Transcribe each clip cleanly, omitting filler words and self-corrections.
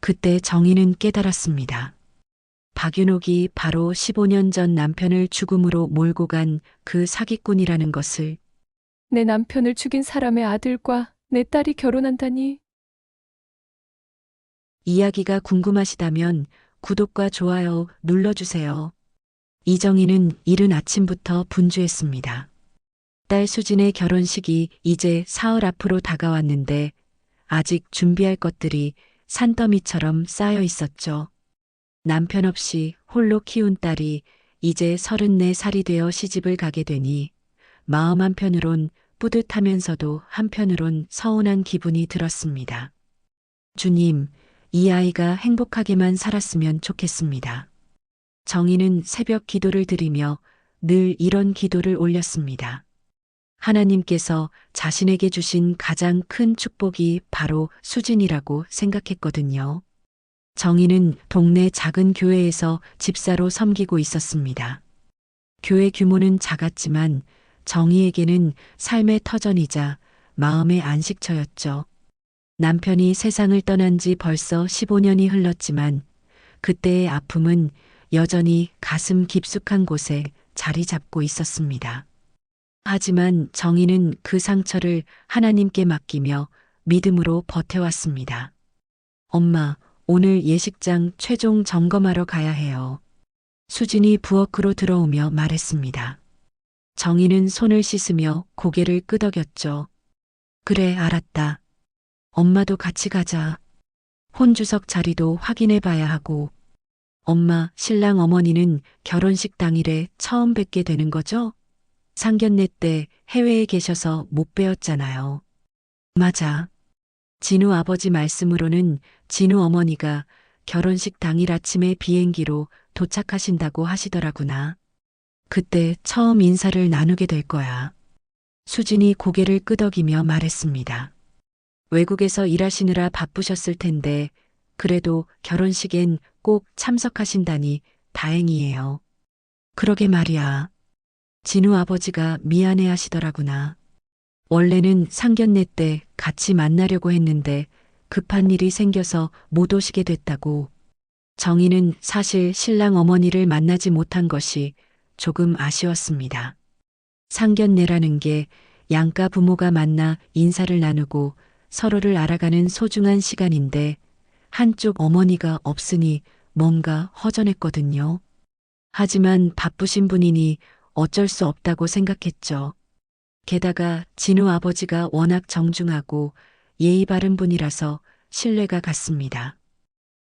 그때 정희는 깨달았습니다. 박윤옥이 바로 15년 전 남편을 죽음으로 몰고 간 그 사기꾼이라는 것을. 내 남편을 죽인 사람의 아들과 내 딸이 결혼한다니. 이야기가 궁금하시다면 구독과 좋아요 눌러주세요. 이정희는 이른 아침부터 분주했습니다. 딸 수진의 결혼식이 이제 사흘 앞으로 다가왔는데 아직 준비할 것들이 산더미처럼 쌓여 있었죠. 남편 없이 홀로 키운 딸이 이제 34살이 되어 시집을 가게 되니 마음 한편으론 뿌듯하면서도 한편으론 서운한 기분이 들었습니다. 주님, 이 아이가 행복하게만 살았으면 좋겠습니다. 정희는 새벽 기도를 드리며 늘 이런 기도를 올렸습니다. 하나님께서 자신에게 주신 가장 큰 축복이 바로 수진이라고 생각했거든요. 정희는 동네 작은 교회에서 집사로 섬기고 있었습니다. 교회 규모는 작았지만 정희에게는 삶의 터전이자 마음의 안식처였죠. 남편이 세상을 떠난 지 벌써 15년이 흘렀지만 그때의 아픔은 여전히 가슴 깊숙한 곳에 자리 잡고 있었습니다. 하지만 정희는 그 상처를 하나님께 맡기며 믿음으로 버텨왔습니다. 엄마, 오늘 예식장 최종 점검하러 가야 해요. 수진이 부엌으로 들어오며 말했습니다. 정희는 손을 씻으며 고개를 끄덕였죠. 그래, 알았다. 엄마도 같이 가자. 혼주석 자리도 확인해 봐야 하고. 엄마, 신랑 어머니는 결혼식 당일에 처음 뵙게 되는 거죠? 상견례 때 해외에 계셔서 못 뵈었잖아요. 맞아. 진우 아버지 말씀으로는 진우 어머니가 결혼식 당일 아침에 비행기로 도착하신다고 하시더라구나. 그때 처음 인사를 나누게 될 거야. 수진이 고개를 끄덕이며 말했습니다. 외국에서 일하시느라 바쁘셨을 텐데 그래도 결혼식엔 꼭 참석하신다니 다행이에요. 그러게 말이야. 진우 아버지가 미안해 하시더라구나. 원래는 상견례 때 같이 만나려고 했는데 급한 일이 생겨서 못 오시게 됐다고. 정희는 사실 신랑 어머니를 만나지 못한 것이 조금 아쉬웠습니다. 상견례라는 게 양가 부모가 만나 인사를 나누고 서로를 알아가는 소중한 시간인데 한쪽 어머니가 없으니 뭔가 허전했거든요. 하지만 바쁘신 분이니 어쩔 수 없다고 생각했죠. 게다가 진우 아버지가 워낙 정중하고 예의 바른 분이라서 신뢰가 갔습니다.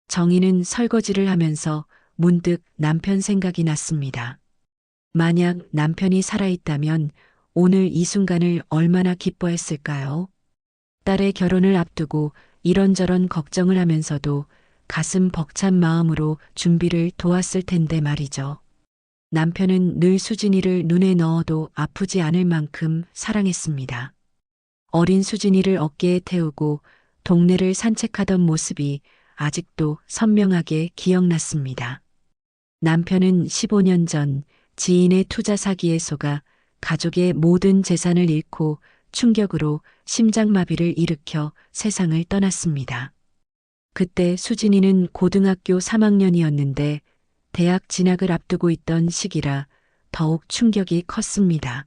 정희는 설거지를 하면서 문득 남편 생각이 났습니다. 만약 남편이 살아있다면 오늘 이 순간을 얼마나 기뻐했을까요? 딸의 결혼을 앞두고 이런저런 걱정을 하면서도 가슴 벅찬 마음으로 준비를 도왔을 텐데 말이죠. 남편은 늘 수진이를 눈에 넣어도 아프지 않을 만큼 사랑했습니다. 어린 수진이를 어깨에 태우고 동네를 산책하던 모습이 아직도 선명하게 기억났습니다. 남편은 15년 전 지인의 투자 사기에 속아 가족의 모든 재산을 잃고 충격으로 심장마비를 일으켜 세상을 떠났습니다. 그때 수진이는 고등학교 3학년이었는데 대학 진학을 앞두고 있던 시기라 더욱 충격이 컸습니다.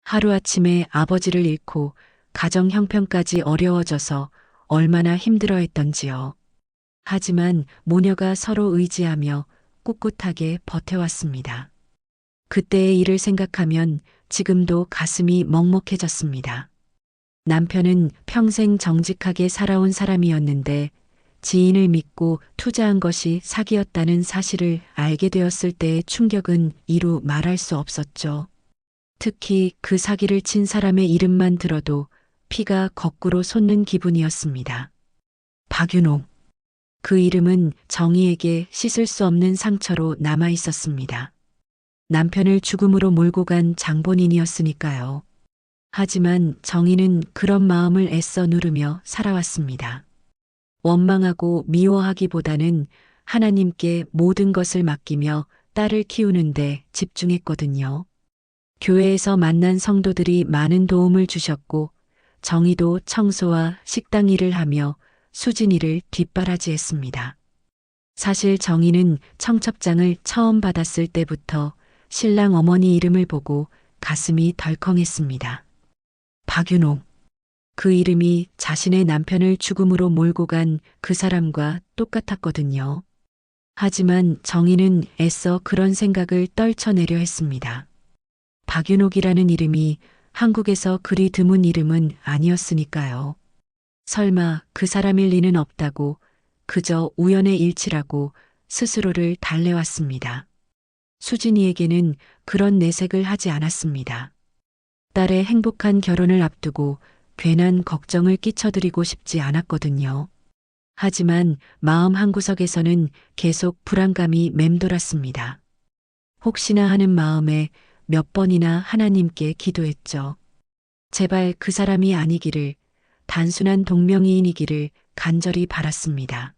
하루아침에 아버지를 잃고 가정 형편까지 어려워져서 얼마나 힘들어했던지요. 하지만 모녀가 서로 의지하며 꿋꿋하게 버텨왔습니다. 그때의 일을 생각하면 지금도 가슴이 먹먹해졌습니다. 남편은 평생 정직하게 살아온 사람이었는데 지인을 믿고 투자한 것이 사기였다는 사실을 알게 되었을 때의 충격은 이루 말할 수 없었죠. 특히 그 사기를 친 사람의 이름만 들어도 피가 거꾸로 솟는 기분이었습니다. 박윤옥. 그 이름은 정희에게 씻을 수 없는 상처로 남아 있었습니다. 남편을 죽음으로 몰고 간 장본인이었으니까요. 하지만 정희는 그런 마음을 애써 누르며 살아왔습니다. 원망하고 미워하기보다는 하나님께 모든 것을 맡기며 딸을 키우는데 집중했거든요. 교회에서 만난 성도들이 많은 도움을 주셨고 정희도 청소와 식당 일을 하며 수진이를 뒷바라지했습니다. 사실 정희는 청첩장을 처음 받았을 때부터 신랑 어머니 이름을 보고 가슴이 덜컹했습니다. 박윤옥. 그 이름이 자신의 남편을 죽음으로 몰고 간 그 사람과 똑같았거든요. 하지만 정희는 애써 그런 생각을 떨쳐내려 했습니다. 박윤옥이라는 이름이 한국에서 그리 드문 이름은 아니었으니까요. 설마 그 사람일 리는 없다고 그저 우연의 일치라고 스스로를 달래왔습니다. 수진이에게는 그런 내색을 하지 않았습니다. 딸의 행복한 결혼을 앞두고 괜한 걱정을 끼쳐드리고 싶지 않았거든요. 하지만 마음 한구석에서는 계속 불안감이 맴돌았습니다. 혹시나 하는 마음에 몇 번이나 하나님께 기도했죠. 제발 그 사람이 아니기를, 단순한 동명이인이기를 간절히 바랐습니다.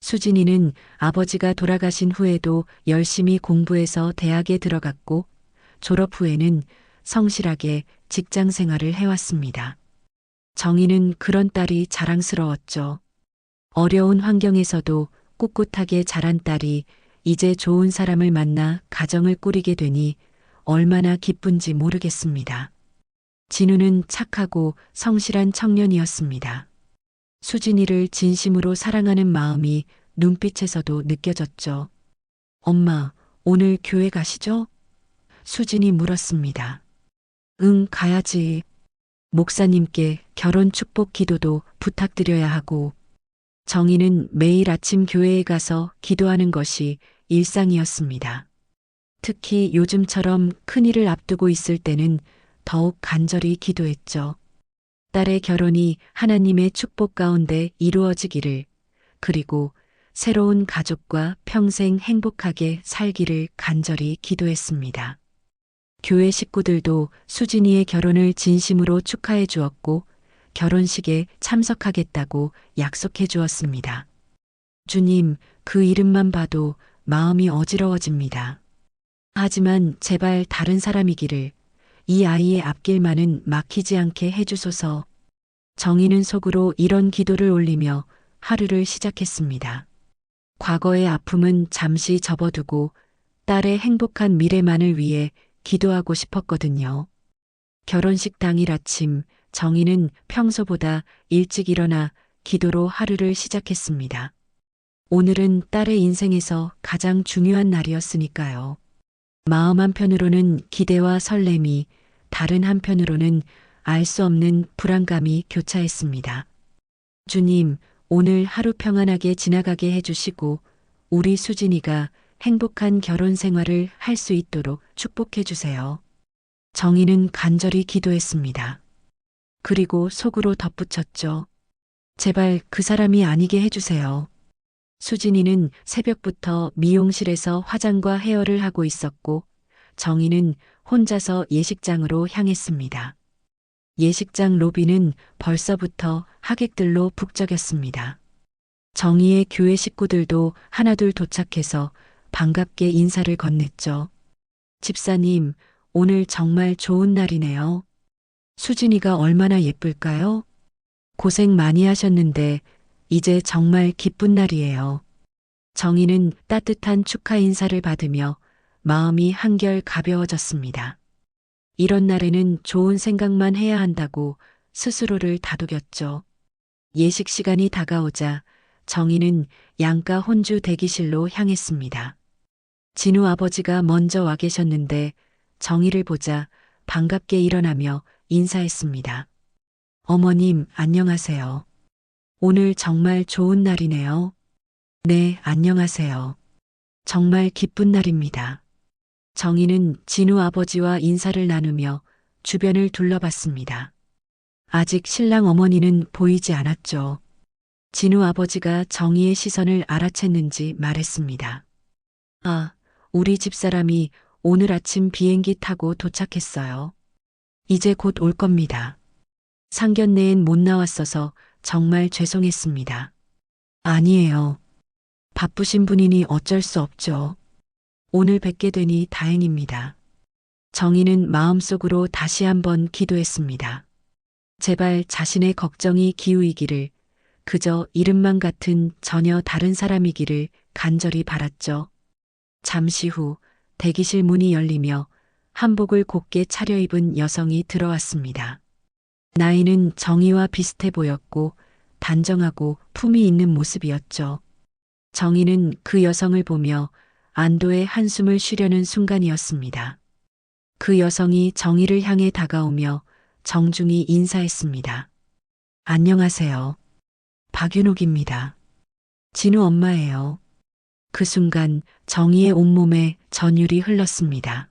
수진이는 아버지가 돌아가신 후에도 열심히 공부해서 대학에 들어갔고 졸업 후에는 성실하게 직장 생활을 해왔습니다. 정희는 그런 딸이 자랑스러웠죠. 어려운 환경에서도 꿋꿋하게 자란 딸이 이제 좋은 사람을 만나 가정을 꾸리게 되니 얼마나 기쁜지 모르겠습니다. 진우는 착하고 성실한 청년이었습니다. 수진이를 진심으로 사랑하는 마음이 눈빛에서도 느껴졌죠. 엄마, 오늘 교회 가시죠? 수진이 물었습니다. 응, 가야지. 목사님께 결혼 축복 기도도 부탁드려야 하고, 정희는 매일 아침 교회에 가서 기도하는 것이 일상이었습니다. 특히 요즘처럼 큰일을 앞두고 있을 때는 더욱 간절히 기도했죠. 딸의 결혼이 하나님의 축복 가운데 이루어지기를, 그리고 새로운 가족과 평생 행복하게 살기를 간절히 기도했습니다. 교회 식구들도 수진이의 결혼을 진심으로 축하해 주었고 결혼식에 참석하겠다고 약속해 주었습니다. 주님, 그 이름만 봐도 마음이 어지러워집니다. 하지만 제발 다른 사람이기를, 이 아이의 앞길만은 막히지 않게 해주소서. 정희는 속으로 이런 기도를 올리며 하루를 시작했습니다. 과거의 아픔은 잠시 접어두고 딸의 행복한 미래만을 위해 기도하고 싶었거든요. 결혼식 당일 아침, 정희는 평소보다 일찍 일어나 기도로 하루를 시작했습니다. 오늘은 딸의 인생에서 가장 중요한 날이었으니까요. 마음 한편으로는 기대와 설렘이, 다른 한편으로는 알 수 없는 불안감이 교차했습니다. 주님, 오늘 하루 평안하게 지나가게 해주시고 우리 수진이가 행복한 결혼 생활을 할 수 있도록 축복해 주세요. 정희는 간절히 기도했습니다. 그리고 속으로 덧붙였죠. 제발 그 사람이 아니게 해주세요. 수진이는 새벽부터 미용실에서 화장과 헤어를 하고 있었고 정희는 혼자서 예식장으로 향했습니다. 예식장 로비는 벌써부터 하객들로 북적였습니다. 정희의 교회 식구들도 하나둘 도착해서 반갑게 인사를 건넸죠. 집사님, 오늘 정말 좋은 날이네요. 수진이가 얼마나 예쁠까요? 고생 많이 하셨는데 이제 정말 기쁜 날이에요. 정희는 따뜻한 축하 인사를 받으며 마음이 한결 가벼워졌습니다. 이런 날에는 좋은 생각만 해야 한다고 스스로를 다독였죠. 예식 시간이 다가오자 정희는 양가 혼주 대기실로 향했습니다. 진우 아버지가 먼저 와 계셨는데 정희를 보자 반갑게 일어나며 인사했습니다. 어머님, 안녕하세요. 오늘 정말 좋은 날이네요. 네, 안녕하세요. 정말 기쁜 날입니다. 정희는 진우 아버지와 인사를 나누며 주변을 둘러봤습니다. 아직 신랑 어머니는 보이지 않았죠. 진우 아버지가 정희의 시선을 알아챘는지 말했습니다. 아, 우리 집사람이 오늘 아침 비행기 타고 도착했어요. 이제 곧 올 겁니다. 상견례엔 못 나왔어서 정말 죄송했습니다. 아니에요. 바쁘신 분이니 어쩔 수 없죠. 오늘 뵙게 되니 다행입니다. 정희는 마음속으로 다시 한번 기도했습니다. 제발 자신의 걱정이 기우이기를, 그저 이름만 같은 전혀 다른 사람이기를 간절히 바랐죠. 잠시 후 대기실 문이 열리며 한복을 곱게 차려입은 여성이 들어왔습니다. 나이는 정희와 비슷해 보였고 단정하고 품이 있는 모습이었죠. 정희는 그 여성을 보며 안도의 한숨을 쉬려는 순간이었습니다. 그 여성이 정희를 향해 다가오며 정중히 인사했습니다. 안녕하세요. 박윤옥입니다. 진우 엄마예요. 그 순간 정희의 온몸에 전율이 흘렀습니다.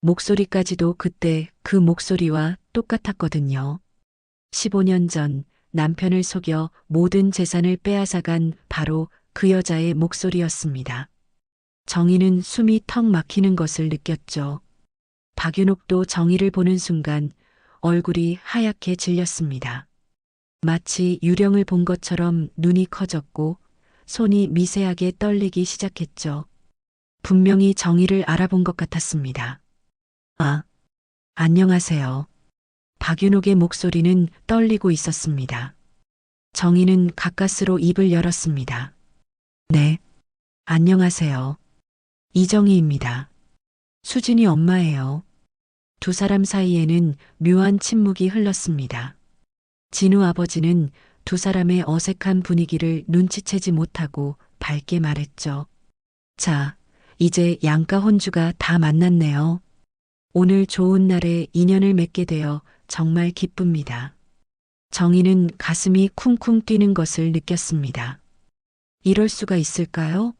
목소리까지도 그때 그 목소리와 똑같았거든요. 15년 전 남편을 속여 모든 재산을 빼앗아간 바로 그 여자의 목소리였습니다. 정희는 숨이 턱 막히는 것을 느꼈죠. 박윤옥도 정희를 보는 순간 얼굴이 하얗게 질렸습니다. 마치 유령을 본 것처럼 눈이 커졌고 손이 미세하게 떨리기 시작했죠. 분명히 정희를 알아본 것 같았습니다. 아, 안녕하세요. 박윤옥의 목소리는 떨리고 있었습니다. 정희는 가까스로 입을 열었습니다. 네, 안녕하세요. 이정희입니다. 수진이 엄마예요. 두 사람 사이에는 묘한 침묵이 흘렀습니다. 진우 아버지는 두 사람의 어색한 분위기를 눈치채지 못하고 밝게 말했죠. 자, 이제 양가 혼주가 다 만났네요. 오늘 좋은 날에 인연을 맺게 되어 정말 기쁩니다. 정희는 가슴이 쿵쿵 뛰는 것을 느꼈습니다. 이럴 수가 있을까요?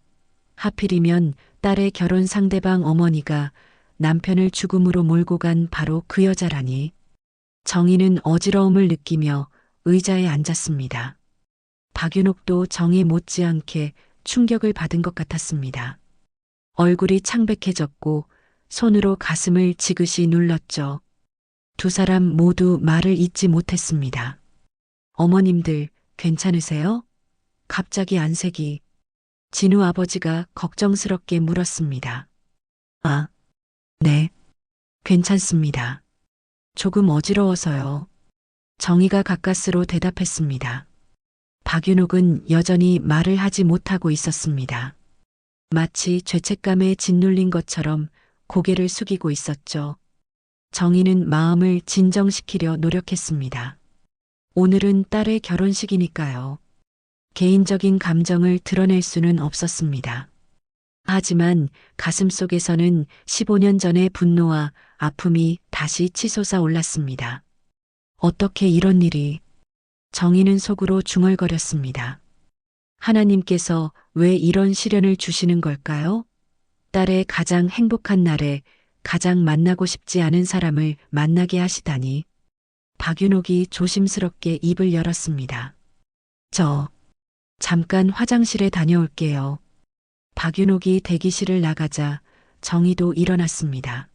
하필이면 딸의 결혼 상대방 어머니가 남편을 죽음으로 몰고 간 바로 그 여자라니. 정희는 어지러움을 느끼며 의자에 앉았습니다. 박윤옥도 정희 못지않게 충격을 받은 것 같았습니다. 얼굴이 창백해졌고 손으로 가슴을 지그시 눌렀죠. 두 사람 모두 말을 잇지 못했습니다. 어머님들 괜찮으세요? 갑자기 안색이. 진우 아버지가 걱정스럽게 물었습니다. 아, 네, 괜찮습니다. 조금 어지러워서요. 정희가 가까스로 대답했습니다. 박윤옥은 여전히 말을 하지 못하고 있었습니다. 마치 죄책감에 짓눌린 것처럼 고개를 숙이고 있었죠. 정희는 마음을 진정시키려 노력했습니다. 오늘은 딸의 결혼식이니까요. 개인적인 감정을 드러낼 수는 없었습니다. 하지만 가슴속에서는 15년 전의 분노와 아픔이 다시 치솟아 올랐습니다. 어떻게 이런 일이? 정희는 속으로 중얼거렸습니다. 하나님께서 왜 이런 시련을 주시는 걸까요? 딸의 가장 행복한 날에 가장 만나고 싶지 않은 사람을 만나게 하시다니. 박윤옥이 조심스럽게 입을 열었습니다. 잠깐 화장실에 다녀올게요. 박윤옥이 대기실을 나가자 정희도 일어났습니다.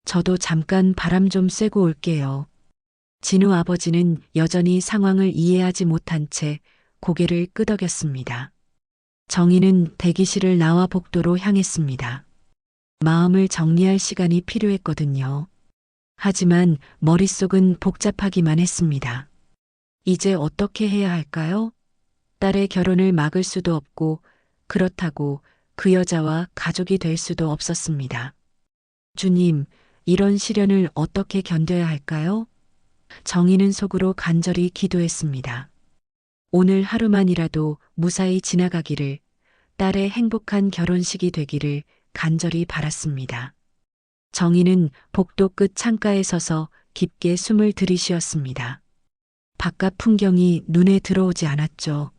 저도 잠깐 바람 좀 쐬고 올게요. 진우 아버지는 여전히 상황을 이해하지 못한 채 고개를 끄덕였습니다. 정희는 대기실을 나와 복도로 향했습니다. 마음을 정리할 시간이 필요했거든요. 하지만 머릿속은 복잡하기만 했습니다. 이제 어떻게 해야 할까요? 딸의 결혼을 막을 수도 없고 그렇다고 그 여자와 가족이 될 수도 없었습니다. 주님, 이런 시련을 어떻게 견뎌야 할까요? 정희는 속으로 간절히 기도했습니다. 오늘 하루만이라도 무사히 지나가기를, 딸의 행복한 결혼식이 되기를 간절히 바랐습니다. 정희는 복도 끝 창가에 서서 깊게 숨을 들이쉬었습니다. 바깥 풍경이 눈에 들어오지 않았죠.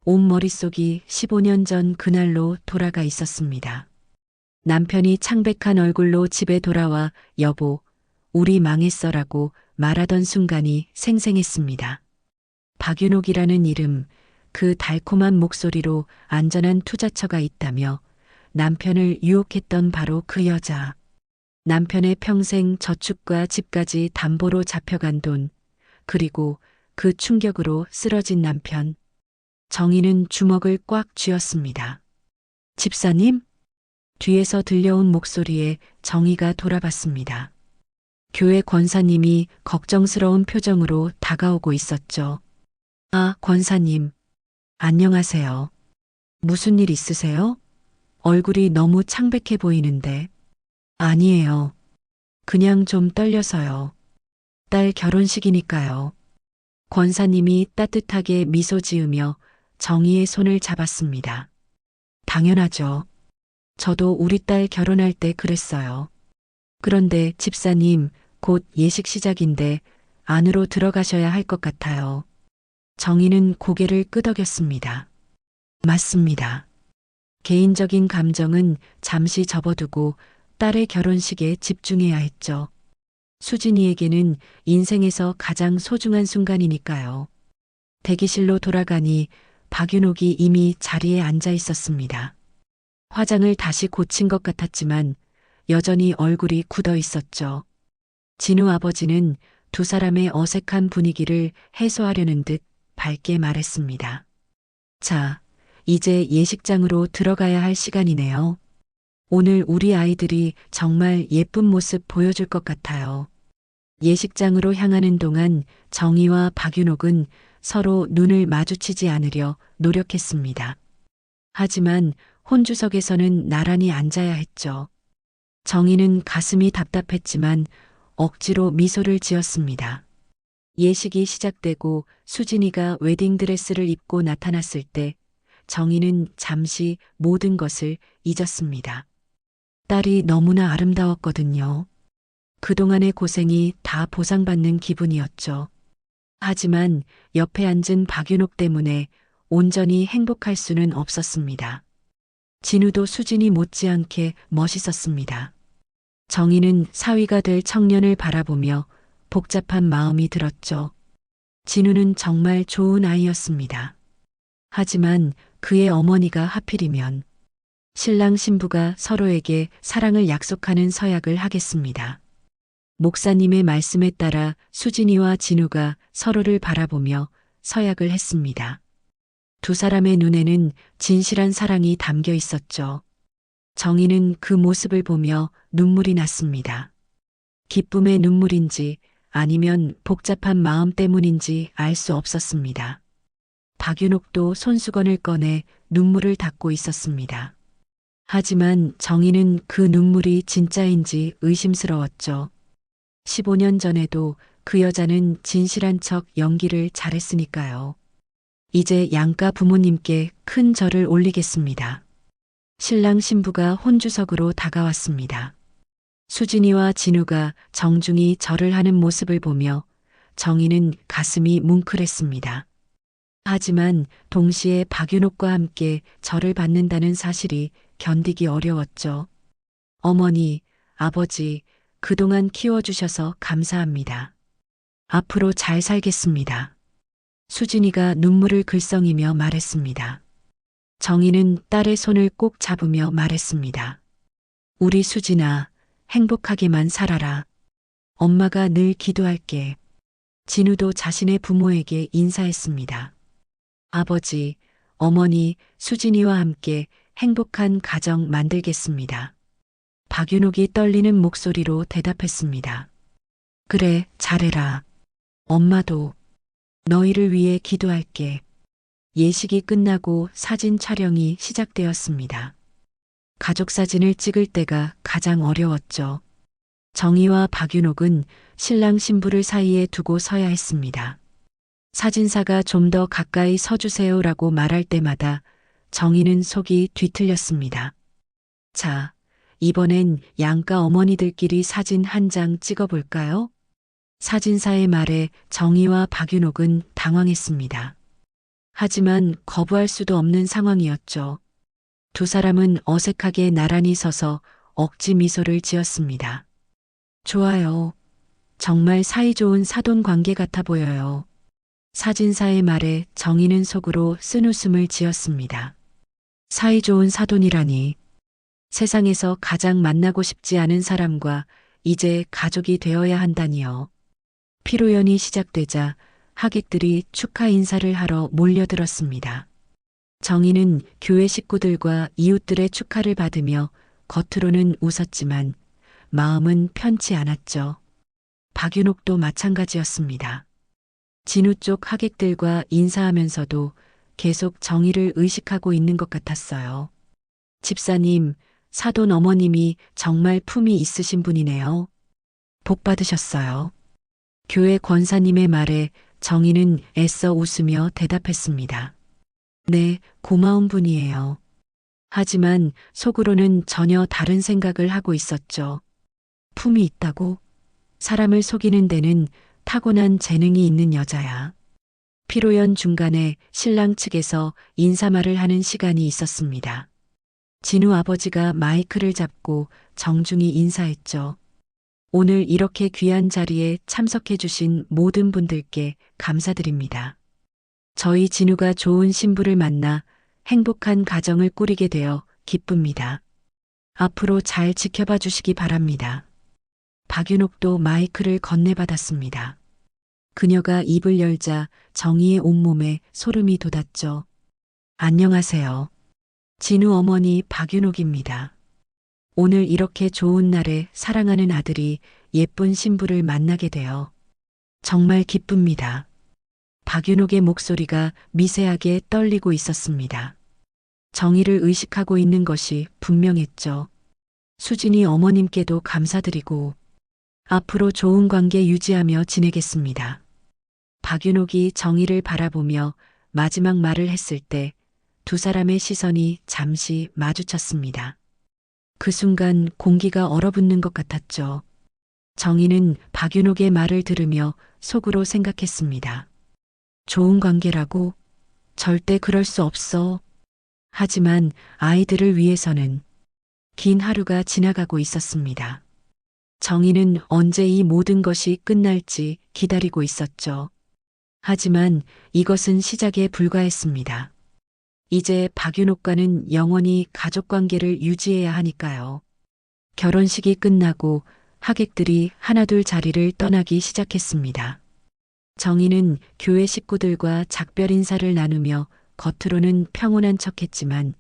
온 머릿속이 15년 전 그날로 돌아가 있었습니다. 남편이 창백한 얼굴로 집에 돌아와 여보, 우리 망했어라고 말하던 순간이 생생했습니다. 박윤옥이라는 이름, 그 달콤한 목소리로 안전한 투자처가 있다며 남편을 유혹했던 바로 그 여자. 남편의 평생 저축과 집까지 담보로 잡혀간 돈, 그리고 그 충격으로 쓰러진 남편. 정희는 주먹을 꽉 쥐었습니다. 집사님? 뒤에서 들려온 목소리에 정희가 돌아봤습니다. 교회 권사님이 걱정스러운 표정으로 다가오고 있었죠. 아, 권사님. 안녕하세요. 무슨 일 있으세요? 얼굴이 너무 창백해 보이는데. 아니에요. 그냥 좀 떨려서요. 딸 결혼식이니까요. 권사님이 따뜻하게 미소 지으며 정희의 손을 잡았습니다. 당연하죠. 저도 우리 딸 결혼할 때 그랬어요. 그런데 집사님, 곧 예식 시작인데 안으로 들어가셔야 할 것 같아요. 정희는 고개를 끄덕였습니다. 맞습니다. 개인적인 감정은 잠시 접어두고 딸의 결혼식에 집중해야 했죠. 수진이에게는 인생에서 가장 소중한 순간이니까요. 대기실로 돌아가니 박윤옥이 이미 자리에 앉아 있었습니다. 화장을 다시 고친 것 같았지만 여전히 얼굴이 굳어 있었죠. 진우 아버지는 두 사람의 어색한 분위기를 해소하려는 듯 밝게 말했습니다. 자, 이제 예식장으로 들어가야 할 시간이네요. 오늘 우리 아이들이 정말 예쁜 모습 보여줄 것 같아요. 예식장으로 향하는 동안 정희와 박윤옥은 서로 눈을 마주치지 않으려 노력했습니다. 하지만 혼주석에서는 나란히 앉아야 했죠. 정희는 가슴이 답답했지만 억지로 미소를 지었습니다. 예식이 시작되고 수진이가 웨딩드레스를 입고 나타났을 때 정희는 잠시 모든 것을 잊었습니다. 딸이 너무나 아름다웠거든요. 그동안의 고생이 다 보상받는 기분이었죠. 하지만 옆에 앉은 박윤옥 때문에 온전히 행복할 수는 없었습니다. 진우도 수진이 못지않게 멋있었습니다. 정희는 사위가 될 청년을 바라보며 복잡한 마음이 들었죠. 진우는 정말 좋은 아이였습니다. 하지만 그의 어머니가 하필이면 신랑 신부가 서로에게 사랑을 약속하는 서약을 하겠습니다. 목사님의 말씀에 따라 수진이와 진우가 서로를 바라보며 서약을 했습니다. 두 사람의 눈에는 진실한 사랑이 담겨 있었죠. 정희는 그 모습을 보며 눈물이 났습니다. 기쁨의 눈물인지 아니면 복잡한 마음 때문인지 알 수 없었습니다. 박윤옥도 손수건을 꺼내 눈물을 닦고 있었습니다. 하지만 정희는 그 눈물이 진짜인지 의심스러웠죠. 15년 전에도 그 여자는 진실한 척 연기를 잘했으니까요. 이제 양가 부모님께 큰 절을 올리겠습니다. 신랑 신부가 혼주석으로 다가왔습니다. 수진이와 진우가 정중히 절을 하는 모습을 보며 정희는 가슴이 뭉클했습니다. 하지만 동시에 박윤옥과 함께 절을 받는다는 사실이 견디기 어려웠죠. 어머니, 아버지, 그동안 키워주셔서 감사합니다. 앞으로 잘 살겠습니다. 수진이가 눈물을 글썽이며 말했습니다. 정희는 딸의 손을 꼭 잡으며 말했습니다. 우리 수진아, 행복하게만 살아라. 엄마가 늘 기도할게. 진우도 자신의 부모에게 인사했습니다. 아버지, 어머니, 수진이와 함께 행복한 가정 만들겠습니다. 박윤옥이 떨리는 목소리로 대답했습니다. 그래, 잘해라. 엄마도 너희를 위해 기도할게. 예식이 끝나고 사진 촬영이 시작되었습니다. 가족 사진을 찍을 때가 가장 어려웠죠. 정희와 박윤옥은 신랑 신부를 사이에 두고 서야 했습니다. 사진사가 좀 더 가까이 서주세요라고 말할 때마다 정희는 속이 뒤틀렸습니다. 자, 이번엔 양가 어머니들끼리 사진 한 장 찍어볼까요? 사진사의 말에 정희와 박윤옥은 당황했습니다. 하지만 거부할 수도 없는 상황이었죠. 두 사람은 어색하게 나란히 서서 억지 미소를 지었습니다. 좋아요. 정말 사이좋은 사돈 관계 같아 보여요. 사진사의 말에 정희는 속으로 쓴웃음을 지었습니다. 사이좋은 사돈이라니. 세상에서 가장 만나고 싶지 않은 사람과 이제 가족이 되어야 한다니요. 피로연이 시작되자 하객들이 축하 인사를 하러 몰려들었습니다. 정희는 교회 식구들과 이웃들의 축하를 받으며 겉으로는 웃었지만 마음은 편치 않았죠. 박윤옥도 마찬가지였습니다. 진우 쪽 하객들과 인사하면서도 계속 정의를 의식하고 있는 것 같았어요. 집사님, 사돈 어머님이 정말 품이 있으신 분이네요. 복 받으셨어요. 교회 권사님의 말에 정의는 애써 웃으며 대답했습니다. 네, 고마운 분이에요. 하지만 속으로는 전혀 다른 생각을 하고 있었죠. 품이 있다고? 사람을 속이는 데는 타고난 재능이 있는 여자야. 피로연 중간에 신랑 측에서 인사말을 하는 시간이 있었습니다. 진우 아버지가 마이크를 잡고 정중히 인사했죠. 오늘 이렇게 귀한 자리에 참석해 주신 모든 분들께 감사드립니다. 저희 진우가 좋은 신부를 만나 행복한 가정을 꾸리게 되어 기쁩니다. 앞으로 잘 지켜봐 주시기 바랍니다. 박윤옥도 마이크를 건네받았습니다. 그녀가 입을 열자 정희의 온몸에 소름이 돋았죠. 안녕하세요. 진우 어머니 박윤옥입니다. 오늘 이렇게 좋은 날에 사랑하는 아들이 예쁜 신부를 만나게 되어 정말 기쁩니다. 박윤옥의 목소리가 미세하게 떨리고 있었습니다. 정의를 의식하고 있는 것이 분명했죠. 수진이 어머님께도 감사드리고 앞으로 좋은 관계 유지하며 지내겠습니다. 박윤옥이 정의를 바라보며 마지막 말을 했을 때 두 사람의 시선이 잠시 마주쳤습니다. 그 순간 공기가 얼어붙는 것 같았죠. 정희는 박윤옥의 말을 들으며 속으로 생각했습니다. 좋은 관계라고? 절대 그럴 수 없어. 하지만 아이들을 위해서는 긴 하루가 지나가고 있었습니다. 정희는 언제 이 모든 것이 끝날지 기다리고 있었죠. 하지만 이것은 시작에 불과했습니다. 이제 박윤옥과는 영원히 가족관계를 유지해야 하니까요. 결혼식이 끝나고 하객들이 하나둘 자리를 떠나기 시작했습니다. 정희는 교회 식구들과 작별 인사를 나누며 겉으로는 평온한 척했지만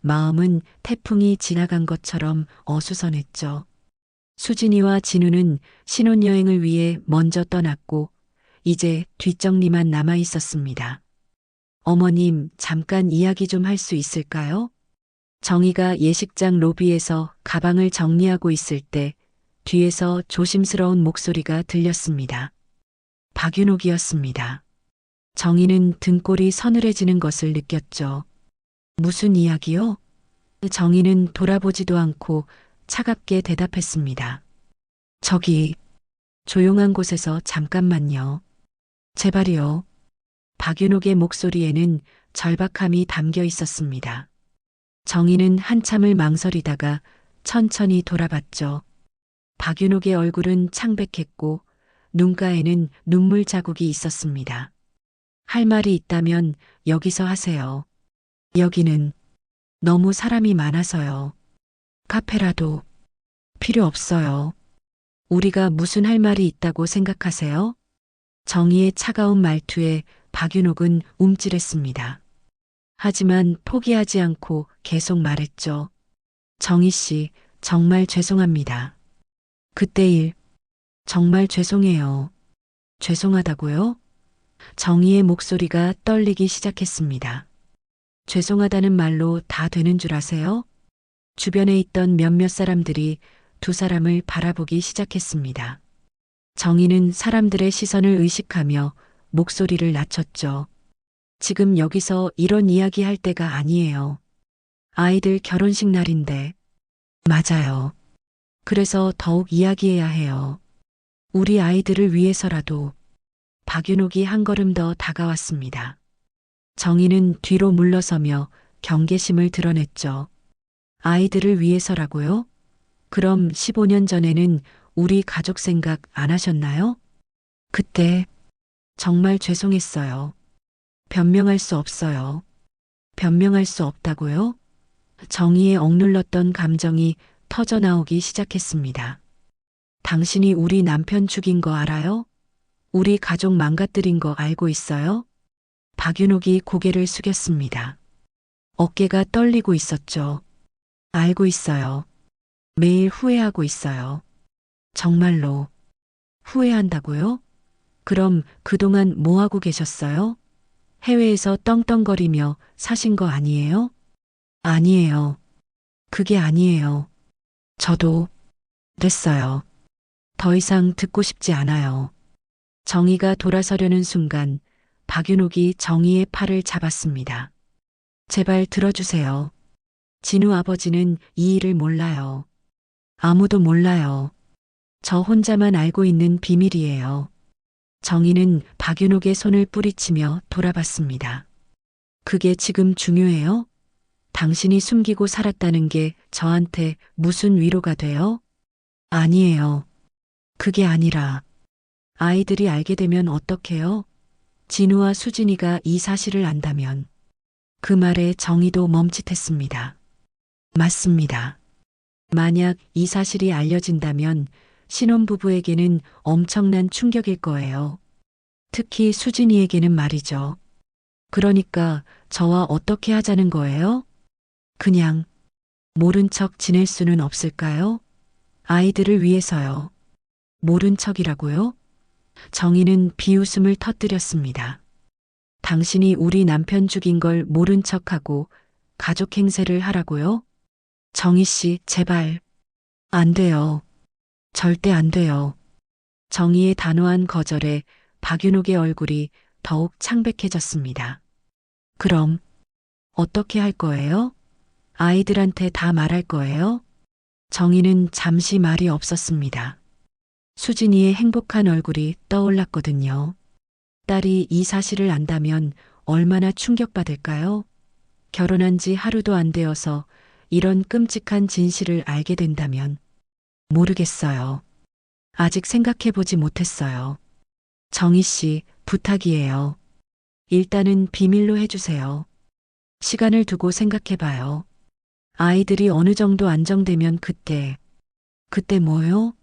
마음은 태풍이 지나간 것처럼 어수선했죠. 수진이와 진우는 신혼여행을 위해 먼저 떠났고 이제 뒷정리만 남아 있었습니다. 어머님, 잠깐 이야기 좀 할 수 있을까요? 정희가 예식장 로비에서 가방을 정리하고 있을 때 뒤에서 조심스러운 목소리가 들렸습니다. 박윤옥이었습니다. 정희는 등골이 서늘해지는 것을 느꼈죠. 무슨 이야기요? 정희는 돌아보지도 않고 차갑게 대답했습니다. 저기, 조용한 곳에서 잠깐만요. 제발이요. 박윤옥의 목소리에는 절박함이 담겨 있었습니다. 정희는 한참을 망설이다가 천천히 돌아봤죠. 박윤옥의 얼굴은 창백했고 눈가에는 눈물 자국이 있었습니다. 할 말이 있다면 여기서 하세요. 여기는 너무 사람이 많아서요. 카페라도 필요 없어요. 우리가 무슨 할 말이 있다고 생각하세요? 정희의 차가운 말투에 박윤옥은 움찔했습니다. 하지만 포기하지 않고 계속 말했죠. 정희 씨, 정말 죄송합니다. 그때 일, 정말 죄송해요. 죄송하다고요? 정희의 목소리가 떨리기 시작했습니다. 죄송하다는 말로 다 되는 줄 아세요? 주변에 있던 몇몇 사람들이 두 사람을 바라보기 시작했습니다. 정희는 사람들의 시선을 의식하며 목소리를 낮췄죠. 지금 여기서 이런 이야기 할 때가 아니에요. 아이들 결혼식 날인데. 맞아요. 그래서 더욱 이야기해야 해요. 우리 아이들을 위해서라도. 박윤옥이 한 걸음 더 다가왔습니다. 정희는 뒤로 물러서며 경계심을 드러냈죠. 아이들을 위해서라고요? 그럼 15년 전에는 우리 가족 생각 안 하셨나요? 그때 정말 죄송했어요. 변명할 수 없어요. 변명할 수 없다고요? 정희의 억눌렀던 감정이 터져나오기 시작했습니다. 당신이 우리 남편 죽인 거 알아요? 우리 가족 망가뜨린 거 알고 있어요? 박윤옥이 고개를 숙였습니다. 어깨가 떨리고 있었죠. 알고 있어요. 매일 후회하고 있어요. 정말로 후회한다고요? 그럼 그동안 뭐 하고 계셨어요? 해외에서 떵떵거리며 사신 거 아니에요? 아니에요. 그게 아니에요. 저도 됐어요. 더 이상 듣고 싶지 않아요. 정희가 돌아서려는 순간 박윤옥이 정희의 팔을 잡았습니다. 제발 들어주세요. 진우 아버지는 이 일을 몰라요. 아무도 몰라요. 저 혼자만 알고 있는 비밀이에요. 정희는 박윤옥의 손을 뿌리치며 돌아봤습니다. 그게 지금 중요해요? 당신이 숨기고 살았다는 게 저한테 무슨 위로가 돼요? 아니에요. 그게 아니라 아이들이 알게 되면 어떡해요? 진우와 수진이가 이 사실을 안다면 그 말에 정희도 멈칫했습니다. 맞습니다. 만약 이 사실이 알려진다면 신혼부부에게는 엄청난 충격일 거예요. 특히 수진이에게는 말이죠. 그러니까 저와 어떻게 하자는 거예요? 그냥 모른 척 지낼 수는 없을까요? 아이들을 위해서요. 모른 척이라고요? 정희는 비웃음을 터뜨렸습니다. 당신이 우리 남편 죽인 걸 모른 척하고 가족 행세를 하라고요? 정희 씨, 제발. 안 돼요. 절대 안 돼요. 정희의 단호한 거절에 박윤옥의 얼굴이 더욱 창백해졌습니다. 그럼 어떻게 할 거예요? 아이들한테 다 말할 거예요? 정희는 잠시 말이 없었습니다. 수진이의 행복한 얼굴이 떠올랐거든요. 딸이 이 사실을 안다면 얼마나 충격받을까요? 결혼한 지 하루도 안 되어서 이런 끔찍한 진실을 알게 된다면 모르겠어요. 아직 생각해보지 못했어요. 정희 씨, 부탁이에요. 일단은 비밀로 해주세요. 시간을 두고 생각해봐요. 아이들이 어느 정도 안정되면 그때 뭐요?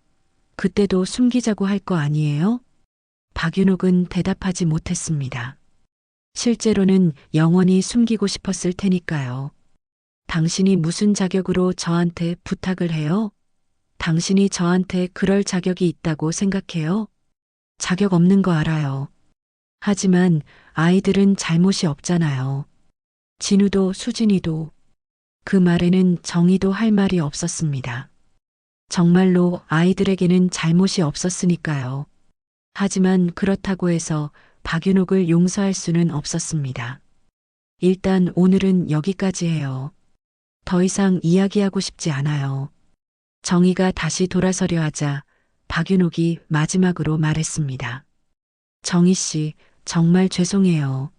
그때도 숨기자고 할 거 아니에요? 박윤옥은 대답하지 못했습니다. 실제로는 영원히 숨기고 싶었을 테니까요. 당신이 무슨 자격으로 저한테 부탁을 해요? 당신이 저한테 그럴 자격이 있다고 생각해요? 자격 없는 거 알아요. 하지만 아이들은 잘못이 없잖아요. 진우도 수진이도. 그 말에는 정희도 할 말이 없었습니다. 정말로 아이들에게는 잘못이 없었으니까요. 하지만 그렇다고 해서 박윤옥을 용서할 수는 없었습니다. 일단 오늘은 여기까지 해요. 더 이상 이야기하고 싶지 않아요. 정희가 다시 돌아서려 하자 박윤옥이 마지막으로 말했습니다. 정희 씨, 정말 죄송해요.